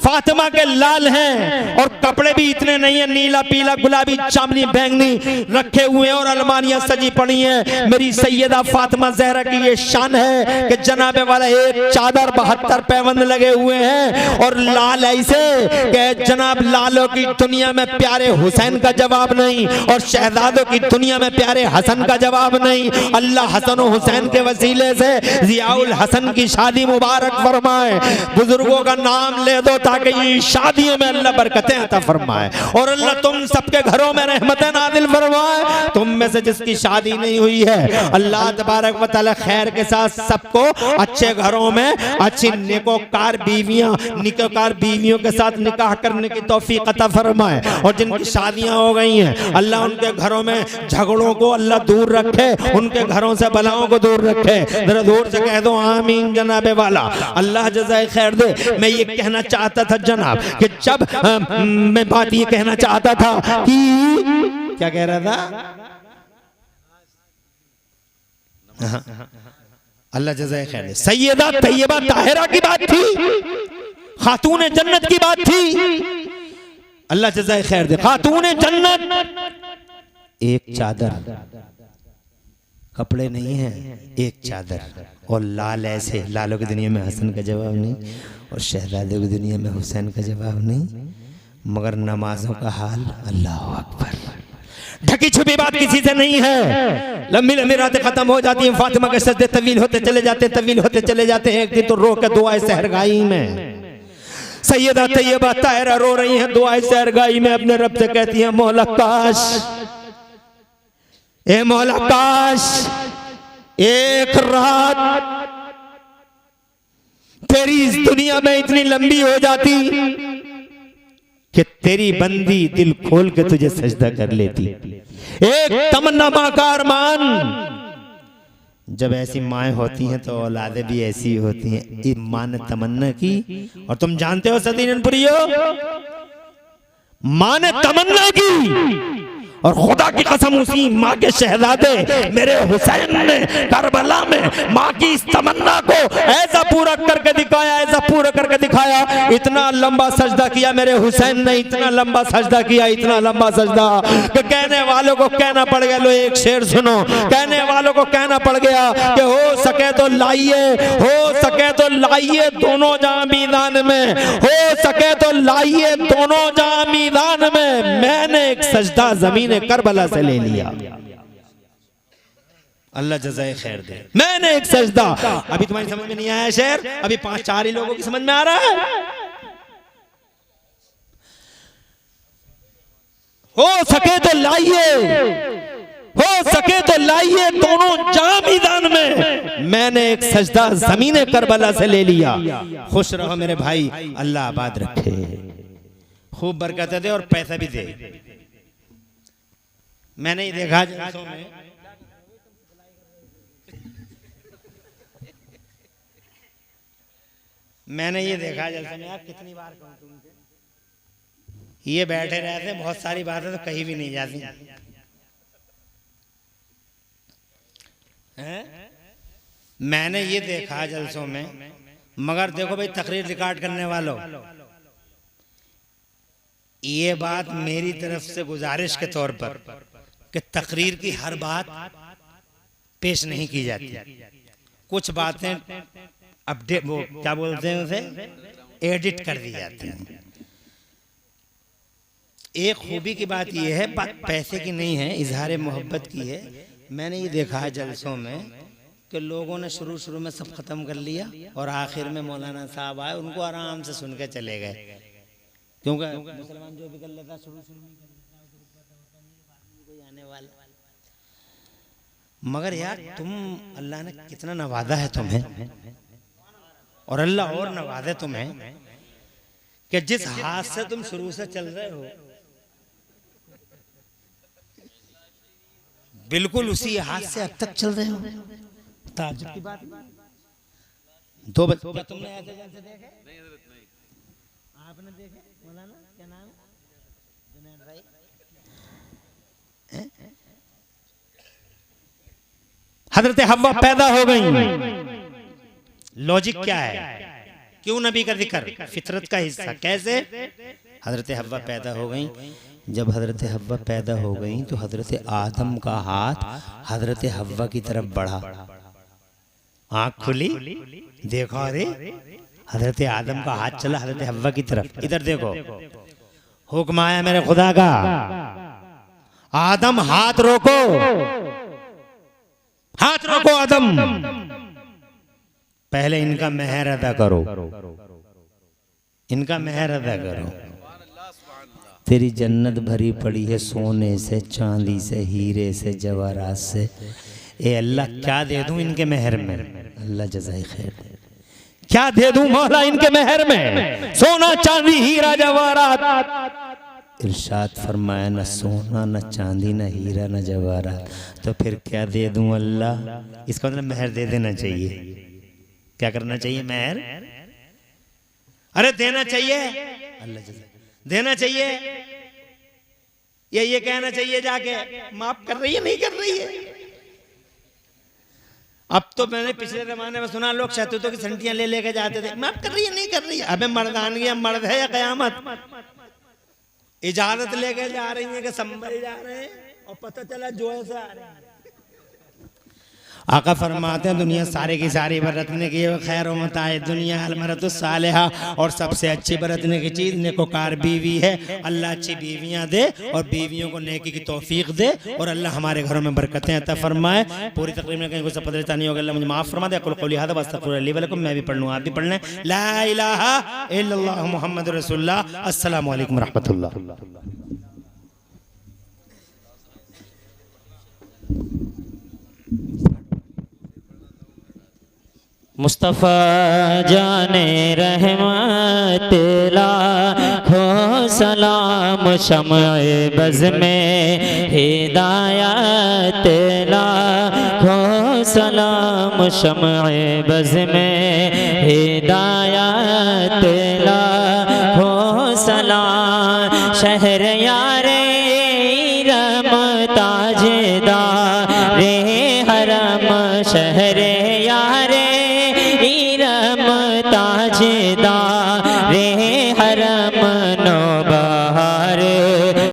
फातिमा के लाल हैं और कपड़े भी इतने नहीं है, नीला पीला गुलाबी चामनी बैंगनी रखे हुए हैं और अलमारियां सजी पड़ी हैं। मेरी सैयदा फातिमा जहरा की ये शान है कि जनाबे वाला एक चादर 72 पैबंद लगे हुए हैं और लाल ऐसे कि जनाब लालों की दुनिया में प्यारे हुसैन का जवाब नहीं और शहजादों की दुनिया में प्यारे हसन का जवाब नहीं। अल्लाह हसन और हुसैन के वसीले से जियाउल हसन की शादी मुबारक फरमाए। बुजुर्गों का नाम ले दो ताकि ये शादियों में अल्लाह बरकतें अता फरमाए और अल्लाह तुम सबके घरों में रहमतें नाजिल फरमाए। तुम में से जिसकी शादी नहीं हुई है अल्लाह तबारक व तआला खैर के साथ सबको अच्छे घरों में अच्छी नेकोकार बीवियां, नेकोकार बीवियों के साथ निकाह करने की तौफीक अता फरमाए। और जिनकी शादियां हो गई हैं अल्लाह उनके घरों में झगड़ों को अल्लाह दूर रखे, उनके घरों से बलाओं को दूर रखे। जरा दूर से कह दो आमीन जनाबे वाला, अल्लाह जज़ाए खैर दे। मैं ये कहना चाहता था जनाब कि जब मैं बात ये कहना चाहता था कि क्या कह रहा था, अल्लाह जज़ाए खैर दे। सैयदा तैयबा ताहिरा की बात थी, खातून जन्नत की बात थी, अल्लाह जज़ाए खैर दे। खातून जन्नत, एक चादर, कपड़े नहीं है, एक चादर और लाल ऐसे। लालों की दुनिया में हसन का जवाब नहीं और शहजादों की दुनिया में हुसैन का जवाब नहीं, मगर नमाजों का हाल अल्लाह अकबर। ढकी छुपी बात किसी से नहीं है। लंबी लंबी रातें खत्म हो जाती हैं, फातिमा के सजदे तवील होते चले जाते, तवील होते चले जाते हैं। एक दिन तो रो के दुआए सहरगाई में सैयदा तैयबा ताहिरा रो रही हैं, दुआए सहरगाई में अपने रब से कहती है मौला काश, ए मौला काश एक रात तेरी इस दुनिया में इतनी लंबी हो जाती कि तेरी बंदी दिल खोल के तुझे सजदा कर लेती। एक तमन्ना मां का अरमान। जब ऐसी माएँ होती हैं तो औलादे भी ऐसी होती हैं। मां ने तमन्ना की और तुम जानते हो सदीनपुरियो, मां ने तमन्ना की और खुदा की कसम उसी माँ के शहजादे मेरे हुसैन ने करबला में माँ की इस तमन्ना को ऐसा पूरा करके दिखाया, ऐसा पूरा करके दिखाया। इतना लंबा सजदा किया मेरे हुसैन ने, इतना लंबा सजदा किया, इतना लंबा सजदा कि कहने वालों को कहना पड़ गया, लो एक शेर सुनो, कहने वालों को कहना पड़ गया कि हो सके तो लाइए, हो सके तो लाइए दोनों जहां मैदान में, हो सके तो लाइए दोनों जहां मैदान में। मैंने एक सजदा जमीन करबला से ले लिया। अल्लाह जज़ाए खैर दे। मैंने एक सजदा, अभी तुम्हारी समझ में नहीं आया शेर, अभी 5-4 ही लोगों की समझ में आ रहा है। हो सके तो लाइए, हो सके तो लाइए दोनों जहां मैदान में। मैंने एक सजदा जमीन करबला से ले लिया। खुश रहो मेरे भाई, अल्लाह आबाद रखे, खूब बरकत दे और पैसा भी दे। मैंने ये देखा जलसों में, मैंने ये देखा जलसों में, आप कितनी बार कहूं तुमसे, ये बैठे रहते बहुत सारी बातें तो कहीं भी नहीं जाती हैं। मैंने ये देखा जलसों में, मगर देखो भाई तकरीर रिकॉर्ड करने वालों, ये बात मेरी तरफ से गुजारिश के तौर पर कि तकरीर की हर बात पेश नहीं की जाती, कुछ बातें अपडेट, वो क्या बोलते हैं उसे, एडिट कर दी जाती हैं। एक खूबी की बात यह है, पैसे की नहीं है, इजहार मोहब्बत की है। मैंने ये देखा है जलसों में कि लोगों ने शुरू में सब खत्म कर लिया और आखिर में मौलाना साहब आए, उनको आराम से सुन के चले गए, क्योंकि मुसलमान जो भी कर लेता शुरू में कोई आने वाला। मगर यार तुम, अल्लाह ने कितना नवाजा है तुम्हें, और अल्लाह और नवाजे तुम्हें कि जिस हाथ से तुम शुरू से चल रहे हो बिल्कुल उसी हाथ से अब तक चल रहे हो। ताज्जुब की बात। दो बच्चे तुमने ऐसे जैसे देखे, आपने देखे मौलाना, क्या नाम है, जुनैद भाई, हजरत हव्वा पैदा हो गई। लॉजिक क्या है, क्यों नबी का जिक्र, फितरत का हिस्सा, कैसे हजरत हव्वा पैदा हो गई। जब हजरत हव्वा पैदा हो गई तो हजरत आदम का हाथ हजरत हव्वा की तरफ बढ़ा, आंख खुली, देखो अरे हजरत आदम का हाथ चला हजरत हव्वा की तरफ। इधर देखो, हुक्म आया मेरे खुदा का, आदम हाथ रोको, हाथ रोको आदम, पहले इनका मेहर अदा करो, इनका मेहर अदा करो। तेरी जन्नत भरी पड़ी है सोने से, चांदी से, हीरे से, जवाहरात से। ए अल्लाह क्या दे दूं इनके मेहर में, अल्लाह जज़ाए खैर, क्या दे दूं मौला इनके मेहर में, सोना चांदी हीरा जवाहरात। इरशाद फरमाया न सोना न चांदी न हीरा न जवाहरात, तो फिर क्या दे दूं अल्लाह। इसका मतलब मेहर दे देना चाहिए। क्या करना चाहिए, मेहर, अरे देना चाहिए, अल्लाह देना चाहिए, या ये कहना चाहिए जाके माफ कर रही है, नहीं कर रही है। अब तो मैंने पिछले जमाने में सुना लोग शहतूतों की संटियां ले लेके जाते थे, माफ कर रही है, नहीं कर रही है। अबे मर्दानगी, अब मर्द है या कयामत। इजाजत लेके जा रही है कि संभल जा रहे हैं और पता चला जो है से आ रहे हैं। आका फरमाते हैं दुनिया सारे की सारी बरतने की खैर मताए दुनिया अलमरतुस सालिहा, और सबसे अच्छी बरतने की चीज़ नेकोकार बीवी है। अल्लाह अच्छी बीवियां दे और बीवियों को नेकी की तौफीक दे, और अल्लाह हमारे घरों में बरकतें अता फरमाए। पूरी तकरीब में कहीं कुछ पता नहीं होगा, अल्लाह मुझे माफ़ फरमा दे। कुल कौली हादा वस्तगफिरुल्लाह ली व लकुम, मैं भी पढ़ लूँ, आप भी पढ़ लें। ला इलाहा इल्लल्लाह मुहम्मदुर रसूलुल्लाह। अस्सलामु अलैकुम रहमतुल्लाह। मुस्तफ़ा जाने रहमत लाखों सलाम, शम्अ बज़ में हिदायत लाखों सलाम, शम्अ बज़ में हिदायत लाखों सलाम। शहर यारे रमा हरम शहरे यारे इरम ताज